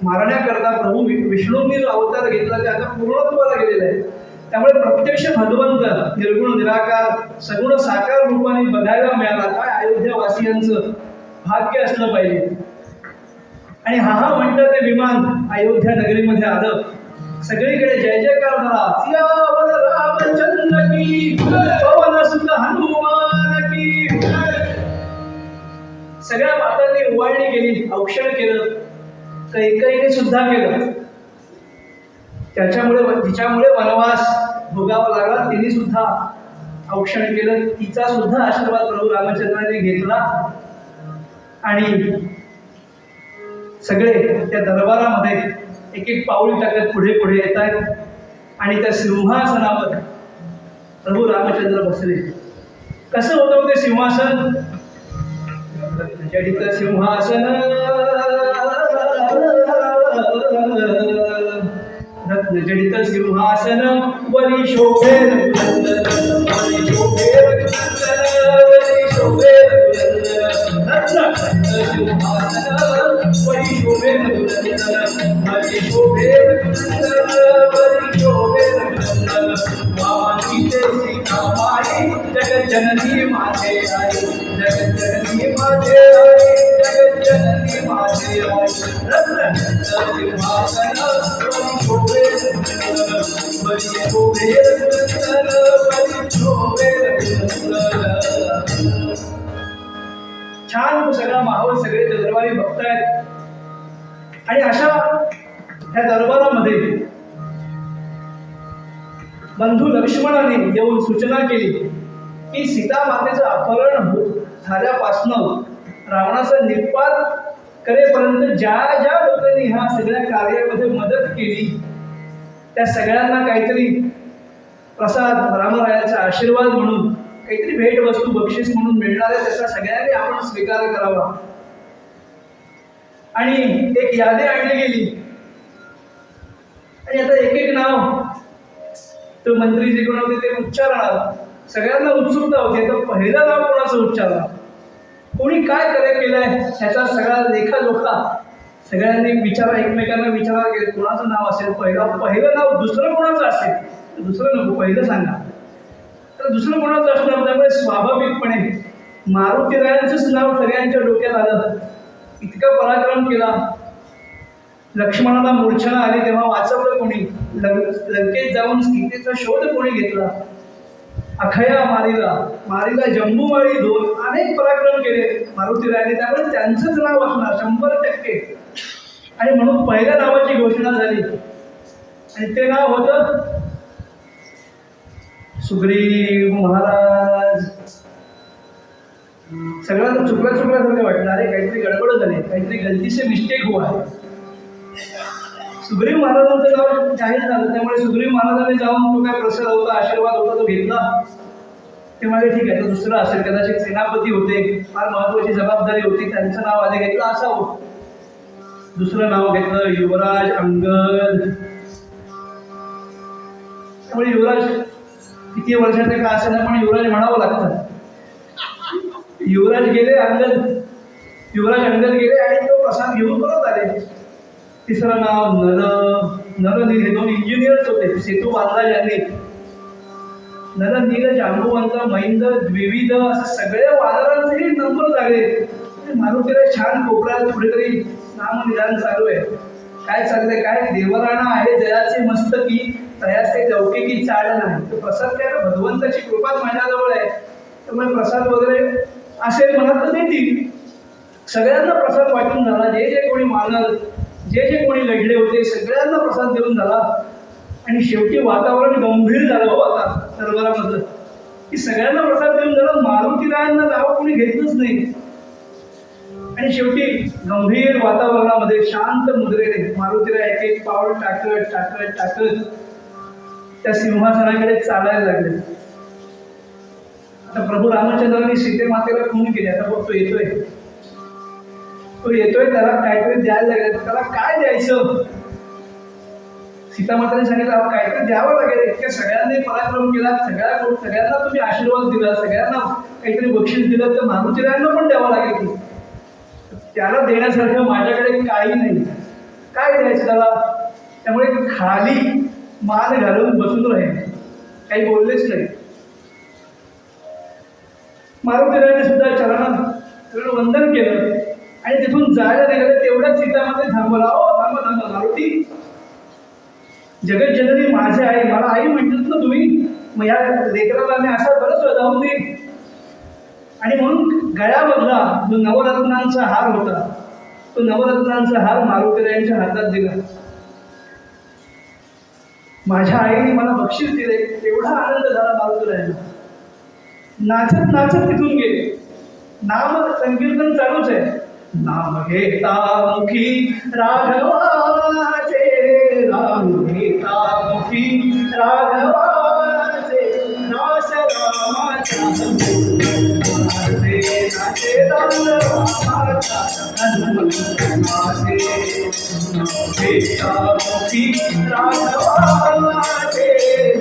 मारण्याकरता प्रभू विष्णूंनी जो अवतार घेतला ते आता पूर्णत्वाला गेलेला आहे. त्यामुळे प्रत्यक्ष भगवंत निर्गुण निराकार सगुण साकार रूपाने बघायला मिळाला. काय अयोध्यावासियांचं भाग्य असलं पाहिजे. आणि हा म्हणतं ते विमान अयोध्या नगरीमध्ये आलं. सगळीकडे जय जयकार झाला. सियावर रामचंद्र की पवन सुत हनुमान की. सगळ्या मातांनी ओवाळणी केली, औक्षण केलं, कैकेयीने सुद्धा केलं. तिच्यामुळे वनवास भोगावा लागला, तिने सुद्धा औक्षण केलं. तिचा सुद्धा आशीर्वाद प्रभू रामचंद्राने घेतला. आणि सगळे त्या दरबारामध्ये एक एक पाऊल टाकत पुढे पुढे येत आहेत. आणि त्या सिंहासनावर प्रभू रामचंद्र बसले. कसं होतं ते सिंहासन? जडित सिंहासन रत्न जडित सिंहासन वरी शोभे वरी शोभे वरी शोभे रत्न सिंहासन वरी शोभे वरी शोभे वरी शोभे मामाची सीता माई जगत जननी माझे आई जगत जननी माझे आई जगत जननी माझे आई रत्न सिंहासन वरी शोभे वरी शोभे वरी शोभे. छान सगळा माहोल, सगळे दरबारी भक्त आहेत. आणि अशा ह्या दरबारामध्ये बंधू लक्ष्मणाने येऊन सूचना केली की सीता मातेचं अपहरण झाल्यापासनं रावणाचा निपात करेपर्यंत ज्या ज्या लोकांनी ह्या सगळ्या कार्यामध्ये मदत केली त्या सगळ्यांना काहीतरी प्रसाद, रामरायाचा आशीर्वाद म्हणून काहीतरी भेटवस्तू बक्षीस म्हणून मिळणार आहे, त्याचा सगळ्यांनी आपण स्वीकार करावा. आणि एक यादी आणली गेली. आणि आता एक एक नाव तो मंत्री जे कोण होते ते उच्चारणार. सगळ्यांना उत्सुकता होती, तर पहिलं नाव कोणाचं उच्चारणार, कोणी काय कार्य केलंय ह्याचा सगळा लेखाजोखा सगळ्यांनी एकमेकांना विचारायला गेले कोणाचं नाव असेल, पहिलं नाव दुसरं कोणाचं असेल, दुसरं नको पहिलं सांगा. तर दुसरं कोणाचं असणार, त्यामुळे स्वाभाविकपणे मारुतीरायांचंच नाव सगळ्यांच्या डोक्यात आलं. इतका पराक्रम केला. लक्ष्मणाला मूर्छना आली तेव्हा वाचवलं कोणी, लंकेत जाऊन सीतेचा शोध कोणी घेतला, अखया मारीला जंबूमाळी दोन, अनेक पराक्रम केले मारुतीरायाने. त्यामुळे त्यांचंच नाव असणार 100%. आणि म्हणून पहिल्या नावाची घोषणा झाली आणि ते नाव होतं सुग्रीव महाराज. सगळ्यांना चुकल्यासारखं वाटलं, अरे काहीतरी गडबड झाली, काहीतरी गलती से मिस्टेक हुआ है. सुग्रीव महाराजांचं नाव जाहीर झालं, त्यामुळे सुग्रीव महाराजांनी जाऊन तो काय प्रसाद होता, आशीर्वाद होता, तो घेतला. ते म्हणाले ठीक आहे, तो दुसरं असेल, कदाचित सेनापती होते, फार महत्वाची जबाबदारी होती, त्यांचं नाव आधी घेतलं असावं. दुसरं नाव घेतलं युवराज अंगद. त्यामुळे युवराज किती वर्षाचे का असेल ना, पण युवराज म्हणावं लागतं. युवराज अंगद गेले आणि तो प्रसाद घेऊन परत आले. तिसरं नाव नर हे 2 इंजिनियर्स होते, सेतू बांधला ज्यांनी. नर नील जांबुवंत महिंद द्विविध असं सगळ्या वानरांचेही नंबर लागले. मारुतीला छान कोपऱ्यात कुठेतरी नामनिदान चालू आहे. काय चाललंय, काय देवराणा आहे जयाचे मस्तकी, तयाचे लौकिकी चाळ नाही. तो प्रसाद काय भगवंताची कृपाच माझ्याजवळ आहे, त्यामुळे प्रसाद वगैरे असेल म्हणत तर देतील. सगळ्यांना प्रसाद वाटून झाला. जे कोणी वानर, जे कोणी लढले होते सगळ्यांना प्रसाद देऊन झाला. आणि शेवटी वातावरण गंभीर झालं हो आता दरबारामधलं, की सगळ्यांना प्रसाद देऊन झालं, मारुतीरायांना नाव कोणी घेतलंच नाही. आणि शेवटी गंभीर वातावरणामध्ये शांत मुद्रेने मारुतीराय एक पाऊल टाकत त्या सिंहासनाकडे चालायला लागले. आता प्रभू रामचंद्रांनी सीते मातेला खून केली. आता बघ तो येतोय, त्याला काहीतरी द्यायला लागेल. त्याला काय द्यायचं, सीतामाताने सांगितलं काहीतरी द्यावं लागेल. इतक्या सगळ्यांनी पराक्रम केला, सगळ्यांना तुम्ही आशीर्वाद दिला, सगळ्यांना काहीतरी बक्षीस दिलं, तर मारुतीरायांना पण द्यावं लागेल की. त्याला देण्यासारखं माझ्याकडे काही नाही, काय द्यायचं त्याला. त्यामुळे खाली मान घालून बसून राहिले, काही बोललेच नाही. मारुतीरायाने सुद्धा चरणात वंदन केलं आणि तिथून जायला निघाले. तेवढ्याच सीतामाते थांबवला. थांबा मारुती, जगत जननी माझे आई, मला आई म्हणतात ना तुम्ही, मग या लेकराला मी असा बरंच जाऊन दे. आणि म्हणून गळ्यामधला जो नवरत्नांचा हार होता, तो नवरत्नांचा हार मारुतीरायांच्या हातात दिला. माझ्या आईने मला बक्षीस दिले, एवढा आनंद झाला मारुतीरायांना. नाचत तिथून गेले. नाम संकीर्तन चालूच आहे. नाम घेता मुखी राघवाचे, नाम घेता मुखी राघवाचे, नाश रामाच्या नाचे राम रामाच्या हनुमंताचे. घेता मुखी राघवाचे,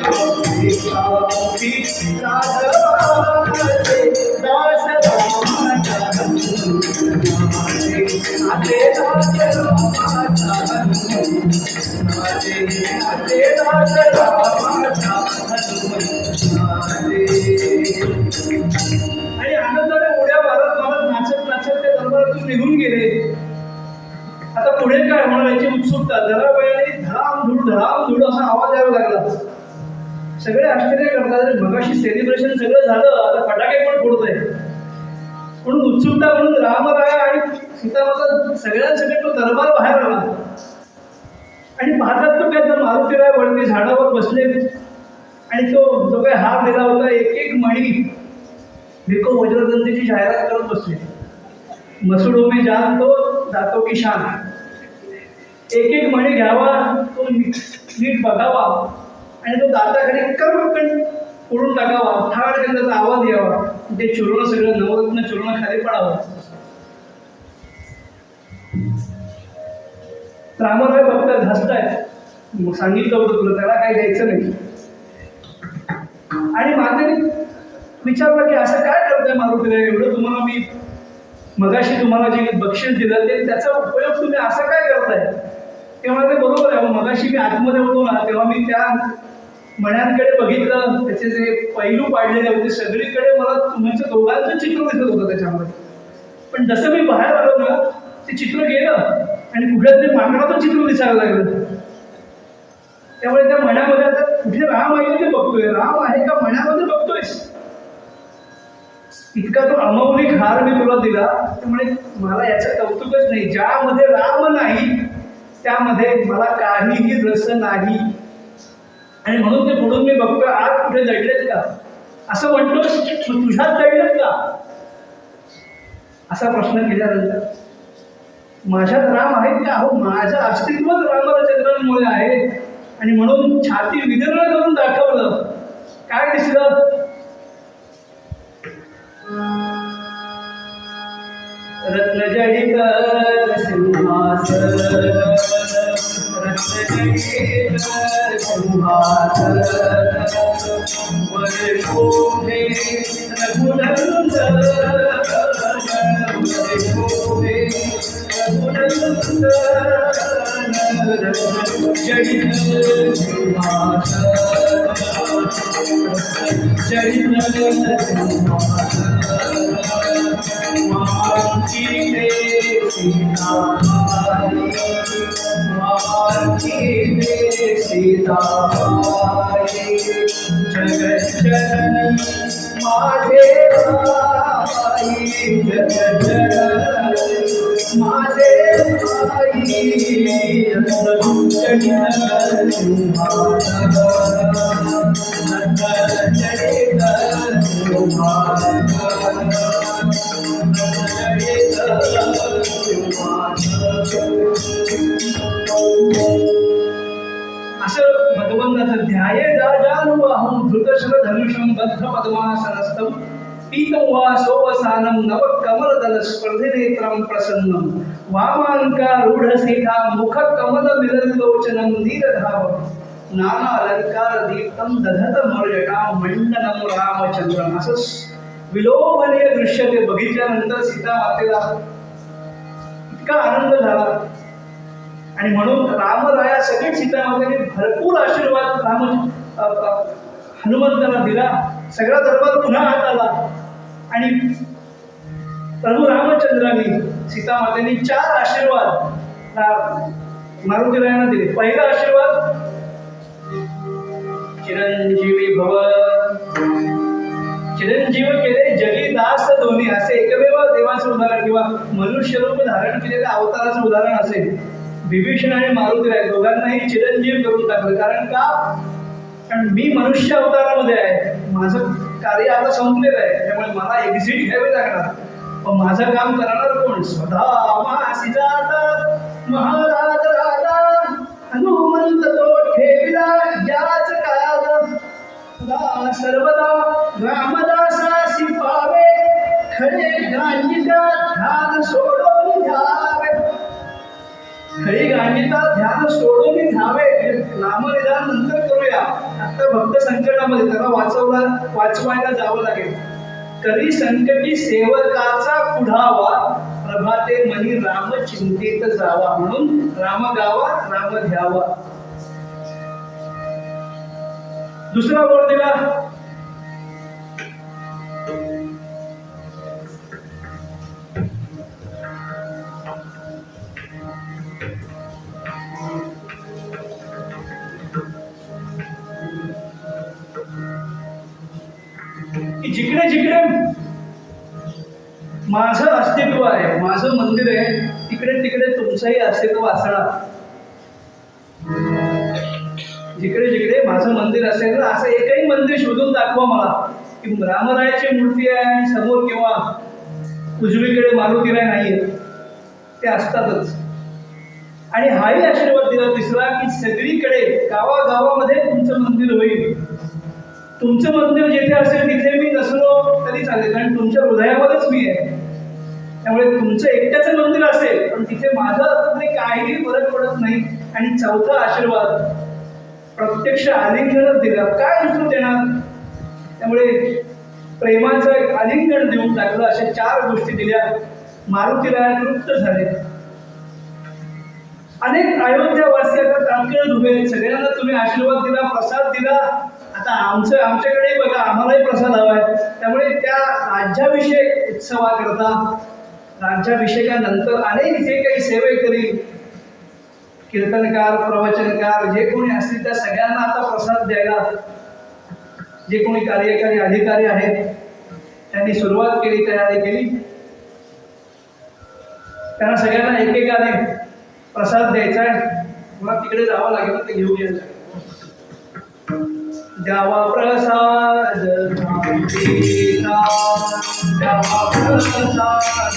नाम घेता मुखी राघवाचे, नाश रामाच्या आणि आनंदाने उड्या मारत नाचत ते दरबारातून निघून गेले. आता पुढे काय होणार याची उत्सुकता. जरा वेळाने धडाम असा आवाज यायला लागला. सगळे आश्चर्य करतात, मगाशी सेलिब्रेशन सगळं झालं, आता फटाके पण फोडतोय. म्हणून उत्सुकता म्हणून रामराया आणि सीतामाता सगळ्यांसकट तो दरबार बाहेर आला. आणि पाहतात तो काय तर मारुतीराय वरती झाडावर बसले आणि तो जो काही हार दिला होता, एक मणी भिको वज्रदंतीची जाहिरात करत बसले. मसुडो में जान तो दातो की शान. एक मणी घ्यावा, तो नीट बघावा आणि तो दाताखाली कण फोडून टाकावा, ठाड त्याचा आवाज यावा, ते चूर्ण सगळं नवरत्न चूर्ण खाली पडावं. रामराय बघतात, हसतायत. सांगितलं होतं तुला त्याला काही द्यायचं नाही. आणि मातेने विचारलं की असं काय करतोय मारुतीराय, एवढं तुम्हाला मी मगाशी तुम्हाला जे बक्षीस दिलं ते त्याचा उपयोग तुम्ही असा काय करताय? तेव्हा ते बरोबर आहे. मगाशी मी आतमध्ये होतो ना, तेव्हा मी त्या मण्यांकडे बघितलं, त्याचे जे पैलू पाडलेले होते सगळीकडे मला तुमच्या दोघांचं चित्र दिसत होतं त्याच्यामध्ये. पण जसं मी बाहेर आलो ना, ते चित्र गेलं आणि कुठल्या तरी मांडराचं चित्र दिसायला लागलं. त्यामुळे त्या मण्यामध्ये आता कुठे राम आहे ते बघतोय, राम आहे का मण्यामध्ये बघतोयस. इतका तो अमौलिक हार मी तुला दिला, त्यामुळे मला याचं कौतुकच नाही. ज्यामध्ये राम नाही त्यामध्ये मला काहीही रस नाही. आणि म्हणून ते पुढून मी बघतोय, आज कुठे जडलेत का असं म्हणतोस, तुझ्यात जडलेत का असा प्रश्न केल्यानंतर माझ्यात राम आहेत का? हो, माझं अस्तित्वच रामचंद्रांमुळे आहे. आणि म्हणून छाती विदीर्ण करून दाखवलं. काय दिसलं? रत्नजडित सिंहासन, रत्नजडित सिंहासन, वर शोभे रघुनंदन, वर शोभे रघुनंदन, रत्नजडित सिंहासन, रत्नजडित सिंहासन, जगत जननी माझे आई, जगत जननी माझे आई, रत्नजडित सिंहासन, रत्नजडित सिंहासन, असं भगवंताचं ध्याये जानुबाहुं धृतशर धनुषं बद्ध पद्मासनस्थं पीतमुहासोवसानं नव कमलदल स्पर्धिनेत्रं प्रसन्नं वामाङ्कारूढसीता मुख कमल मिलनलोचनं नीरधाव नाना अलंकार दीप्तं दधत मर्जटां मंडनं रामचंद्रं. असं विलोभनीय दृश्य ते बघितल्यानंतर सीता मातेला इतका आनंद झाला. आणि म्हणून रामराया सगळे सीता मातेने भरपूर आशीर्वाद हनुमंताला दिला. सगळा दरबार पुन्हा हात आला आणि प्रभू रामचंद्रांनी सीता मातेने 4 आशीर्वाद मारुतीरायांना दिले. पहिला आशीर्वाद, चिरंजीवी भव, चिरंजीव केले जगी दास दोन्ही, असे एकमेव देवाचं उदाहरण किंवा मनुष्य रूप धारण केलेल्या अवताराचं उदाहरण असेल. विभीषण आणि मारुतीराय दोघांनाही चिरंजीव करून टाकलं. कारण मी मनुष्य अवतारामध्ये आहे, माझं कार्य आता संपलेलं आहे, त्यामुळे मला एक्झिट घ्यावे लागणार. पण माझं काम करणार कोण? स्वतः मासी जात महाराज राजा, हनुमंत तो ठेविला याच काळात, सर्वदा रामदासासी पावे, खडे गांजिता ध्यान सोडून घ्यावे, खडी गांजिता ध्यान सोडून घ्यावे. नामनिदान नंतर करूया, आता भक्त संकटामध्ये त्याला वाचवायला जावं लागेल. करी संकटी सेवकाचा पुढावा, प्रभाते मनी राम चिंतेत जावा. म्हणून राम गावा राम ध्यावा. दुसरा वर दिला, की जिकडे जिकडे माझं अस्तित्व आहे, माझं मंदिर आहे, तिकडे तिकडे तुमचंही अस्तित्व असणार. जिकडे जिकडे माझं मंदिर असेल ना, असं एकही मंदिर शोधून दाखवा मला की रामरायाची मूर्ती आहे आणि समोर किंवा उजवीकडे मारुतीराय नाहीये. ते असतातच. आणि हाही आशीर्वाद दिला तिसरा, की सगळीकडे गावागावामध्ये तुमचं मंदिर होईल. तुमचं मंदिर जिथे असेल तिथे मी नसलो तरी चालेल, कारण तुमच्या हृदयामध्येच मी आहे. त्यामुळे तुमचं एकट्याचं मंदिर असेल पण तिथे माझं असलं तरी काहीही फरक पडत नाही. आणि चौथा आशीर्वाद, प्रत्यक्ष आलिंगनच दिला, काय दुसरं देणार. त्यामुळे प्रेमाचं एक आलिंगन देऊन टाकलं. अशा 4 गोष्टी दिल्या. मारुतीला तृप्त झाले. अनेक अयोध्यावासी आता तांत्रिक उभे, सगळ्यांना तुम्ही आशीर्वाद दिला, प्रसाद दिला, आता आमच्याकडे बघा, आम्हालाही प्रसाद हवाय. त्यामुळे त्या राज्याभिषेक उत्सवाकरता, राज्याभिषेकानंतर अनेक जे काही सेवेकरी कीर्तनकार, प्रवचनकार जे कोणी असतील त्या सगळ्यांना आता प्रसाद द्यायला जे कोणी कार्यकारी अधिकारी आहेत त्यांनी सुरुवात केली, तयारी केली. त्यांना सगळ्यांना एकेकाने प्रसाद द्यायचा आहे. मला तिकडे जावं लागेल, ते घेऊन यायचं. द्यावा प्रसाद द्यावा प्रसाद द्यावा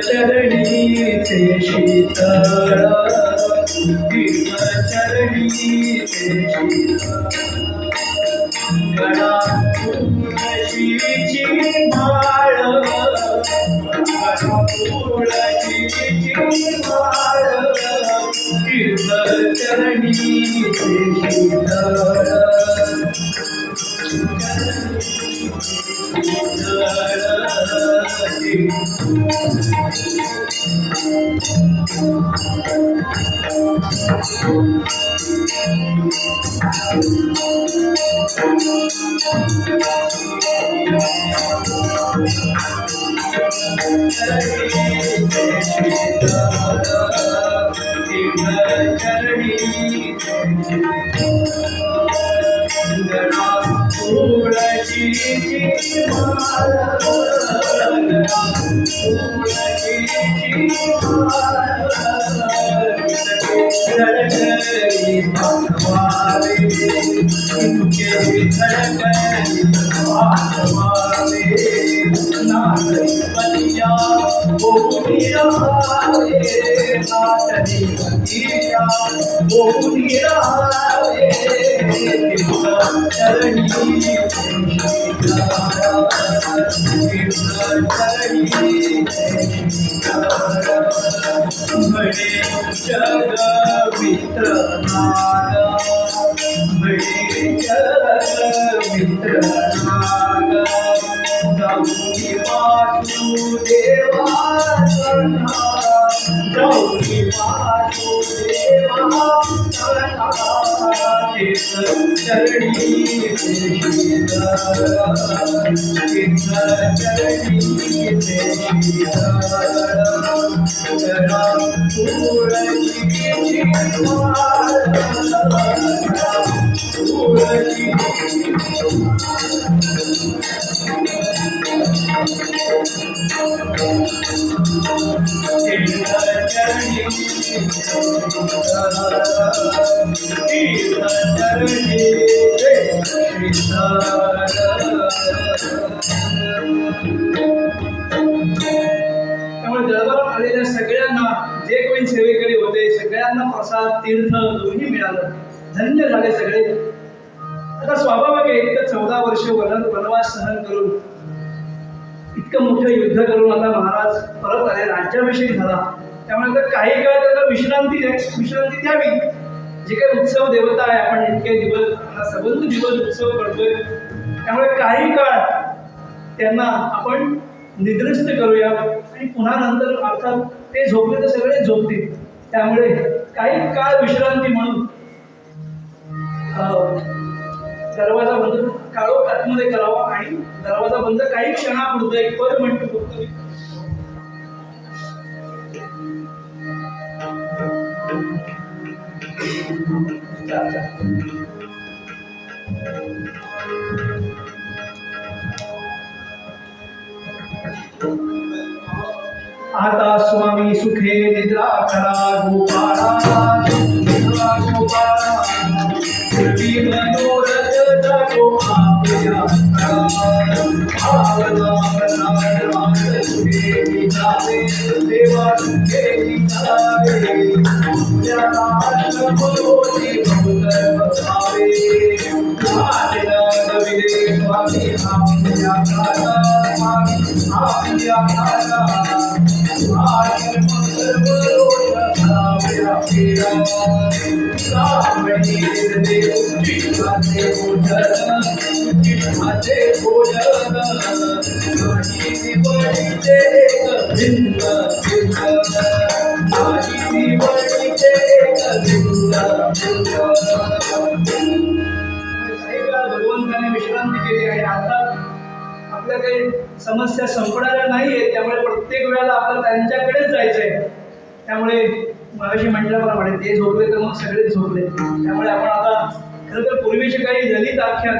तीर्थचरणीचे शीतळ तीर्थचरणीचे गळा तुळशीची माळ तुळशीची माळ तीर्थचरणीचे शीतळ आलेल्या सगळ्यांना जे कोणी सेवेकरी होते सगळ्यांना प्रसाद तीर्थ दोन्ही मिळालं, धन्य झाले सगळे. आता स्वाभाविक आहे, इतकं 14 वर्ष वनवास सहन करून इतकं मोठं युद्ध करून आता महाराज परत आले, राज्याभिषेक झाला. त्यामुळे आता काही काळ त्यांना विश्रांती द्यावी. जे काही उत्सव देवता आहे, आपण इतके दिवस सबंध दिवस उत्सव करतोय, त्यामुळे काही काळ त्यांना आपण निद्रिस्त करूया आणि पुन्हा नंतर अर्थात ते झोपले तर सगळे झोपतील. त्यामुळे काही काळ विश्रांती म्हणून दरवाजा बंद काळोख आतमध्ये करावा आणि दरवाजा बंद काही क्षणापुरतं एक पद म्हणतो फक्त. आता स्वामी सुखे निद्रा करा गोपाळा मनोरथ जागो आपल्या देवा भगवंताने विश्रांती केली आहे. आता आपल्या काही समस्या संपणाऱ्या नाहीये, त्यामुळे प्रत्येक वेळेला आपल्याला त्यांच्याकडेच जायचंय. त्यामुळे मगाशी म्हटल्याप्रमाणे ते झोपले तर मग सगळेच झोपले. त्यामुळे आपण आता खरं तर पूर्वीचे काही ललित आख्यान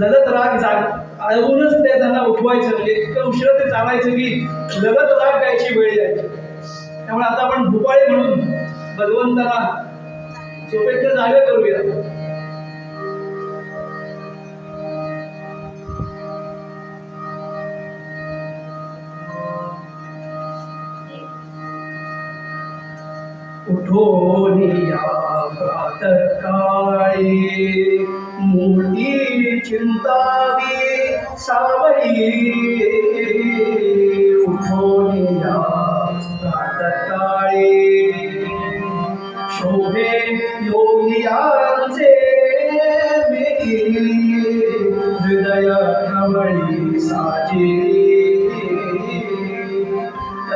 ललत राग अडवूनच त्यांना उठवायचं, म्हणजे इतकं उशिरा ते चालायचं की ललत राग गायची वेळ यायची. त्यामुळे आता आपण भूपाळी म्हणून भगवंताला झोपेतनं जागे करूया. उठोन या प्रातःकाळी मोठी चिंतावी सावळी उठोन या प्रातःकाळी शोभे योगियांचे हृदय कमळी साजे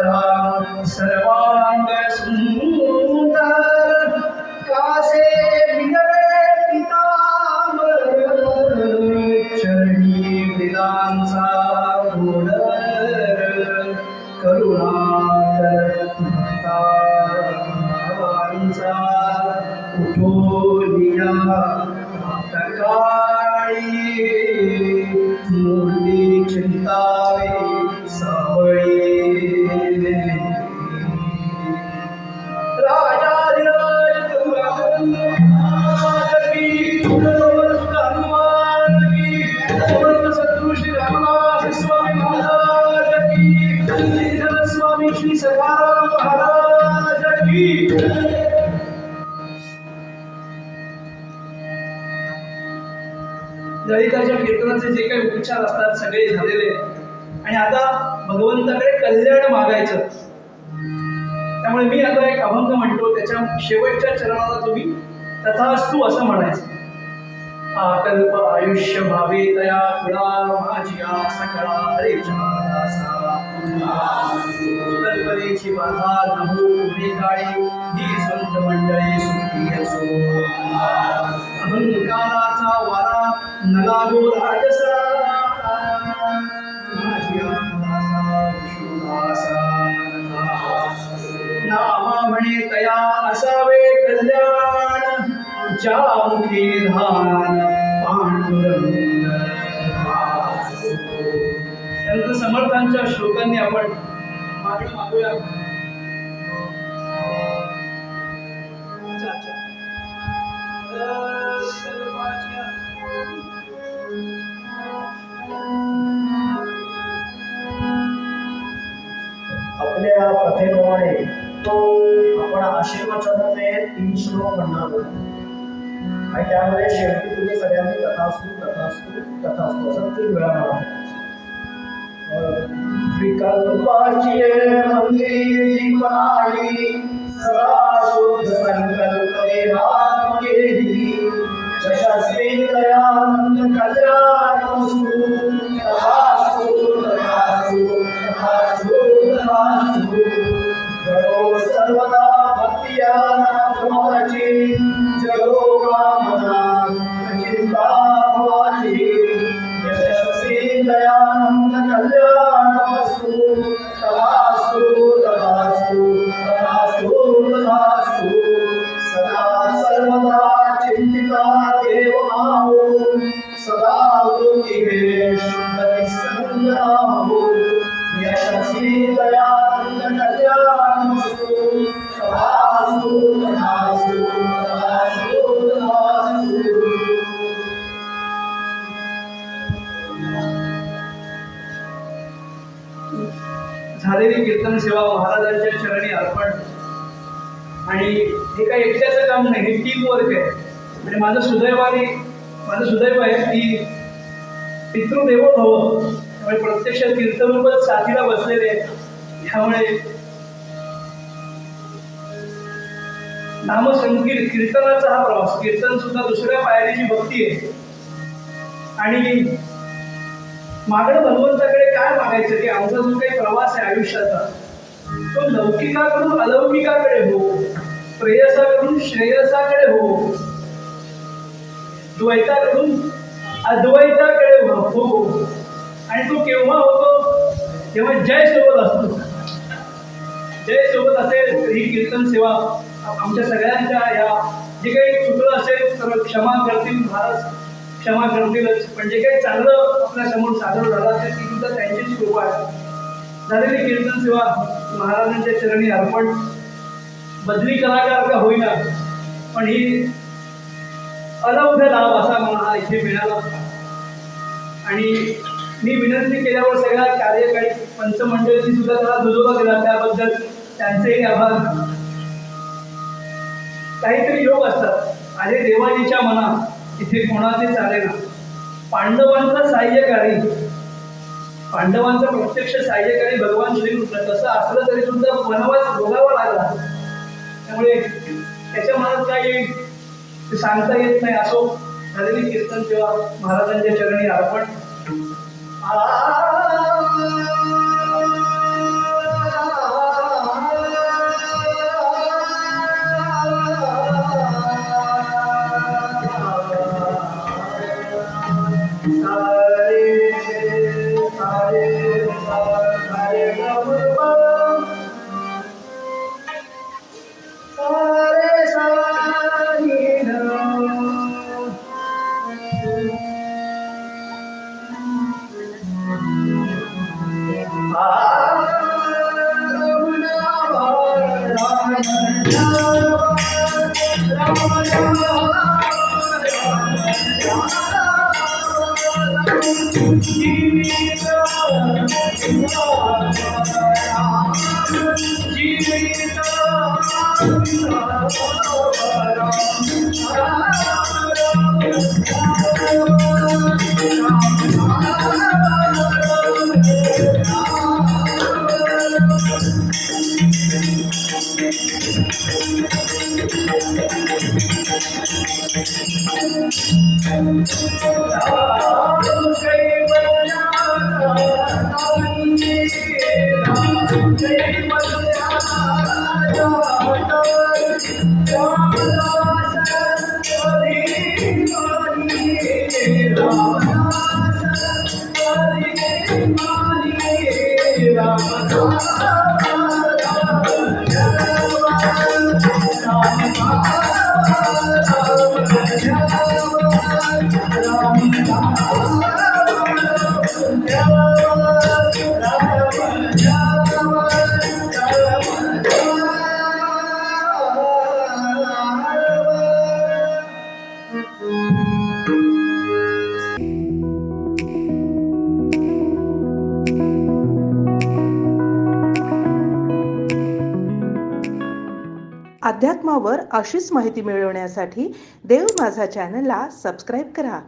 राम सर्वांग सुंदर कासे मिळवे पितांबर चरणी वेदांचा घोडर करुणाकर भक्तांचा उठोलिया प्रातःकाळी मोठी चिंतावे सावळी राजाधिराज श्री रामदास स्वामी महाराज की स्वामी श्री सखाराम महाराज की ललिताच्या कीर्तनाचे जे काही उपचार असतात सगळे झालेले आणि आता भगवंताकडे कल्याण मागायचं. त्यामुळे मी आता एक अभंग म्हणतो, त्याच्या शेवटच्या चरणाला तुम्ही तथास्तु असं म्हणायचं. आकल्प आयुष्य भावे तया खुळा माझी आस कळा हरे कल्पनेची बाधा नभो पुढे काळी ही संत मंडळी सुखी असो. अहंकाराचा वारा नगागो राजसा माझी आत्मासा विष्णुदासा नामा म्हणे तया असावे कल्याण ज्या मुखे धान पांडुरंग. त्यानंतर समर्थांच्या श्लोकांनी आपण मागणं मागूया. आपल्या प्रथेप्रमाणे आपण आशीर्वचनाचे 3 श्लोक म्हणणार आहोत आणि त्यामध्ये शेवटी तुम्ही सगळ्यांनी तथास्तु तथास्तु तथास्तु असं 3 वेळा म्हणायचं. विकल्पाची मंदिरी पाणी सदा शुद्ध संकल्प देहात्मनेही यशस्वी दयानंद कल्याणमस्तु तथास्तु तथास्तु तथास्तु तथास्तु. घडो सर्वदा भक्तिया नामाची जगो कामना चिंता भवाची यशस्वी दयानंद कल्याणमस्तु तथास्तु तथास्तु तथास्तु तथास्तु. सदा सर्वदा चिंतिता देव माहो सदा वृत्ती शुद्ध निसंग आहो यशस्वी दयानंद कल्याणमस्तु तथास्तु तथास्तु तथास्तु तथास्तु. झालेली कीर्तन सेवा महाराजांच्या चरणी अर्पण. आणि हे काही एकट्याचं काम नाही, हे टीम वर्क आहे. आणि माझं सुदैव आहे की पितृदेवो भव, त्यामुळे प्रत्यक्ष कीर्तनरूपच साथीला बसलेले. त्यामुळे नामसंकीर्तन कीर्तनाचा हा प्रवास, कीर्तन सुद्धा दुसऱ्या पायरीची भक्ती आहे. आणि मागणं भगवंताकडे काय मागायचं की आमचा जो काही प्रवास आहे आयुष्याचा, तो लौकिकाकडून अलौकिकाकडे हो, प्रेयसाकडून श्रेयसाकडे हो, द्वैताकडून अद्वैताकडे हो. आणि तो केव्हा होतो, तेव्हा जय सोबत असतो. जय सोबत असेल तर ही कीर्तन सेवा आमच्या सगळ्यांच्या या जे काही चुकलं असेल तर क्षमा करतील महाराज, क्षमा करतीलच. पण जे काही चांगलं आपल्या समोर सादर झालं असेल ती सुद्धा त्यांचीच कृपा आहे. झालेली कीर्तन सेवा महाराजांच्या चरणी अर्पण. बदली कलाकार का होईना, पण ही अलौध लाभ असा मला इथे मिळाला. आणि मी विनंती केल्यावर सगळ्या कार्यकारी पंचमंडळींनी सुद्धा त्याला दुजोरा दिला, त्याबद्दल त्यांचेही आभार. काहीतरी योग असतात. अरे देवाजीच्या मना इथे कोणाचे चालेना. पांडवांचा साह्यकारी, पांडवांचा प्रत्यक्ष साह्यकारी भगवान श्रीकृष्ण, तसं असलं तरी सुद्धा वनवास भोगावा लागला. त्यामुळे त्याच्या मनात काय येईल ते सांगता येत नाही. असो झालेली कीर्तन तेव्हा महाराजांच्या चरणी अर्पण. अध्यात्मावर अशीच माहिती मिळवण्यासाठी देव माझा चॅनलला सबस्क्राईब करा.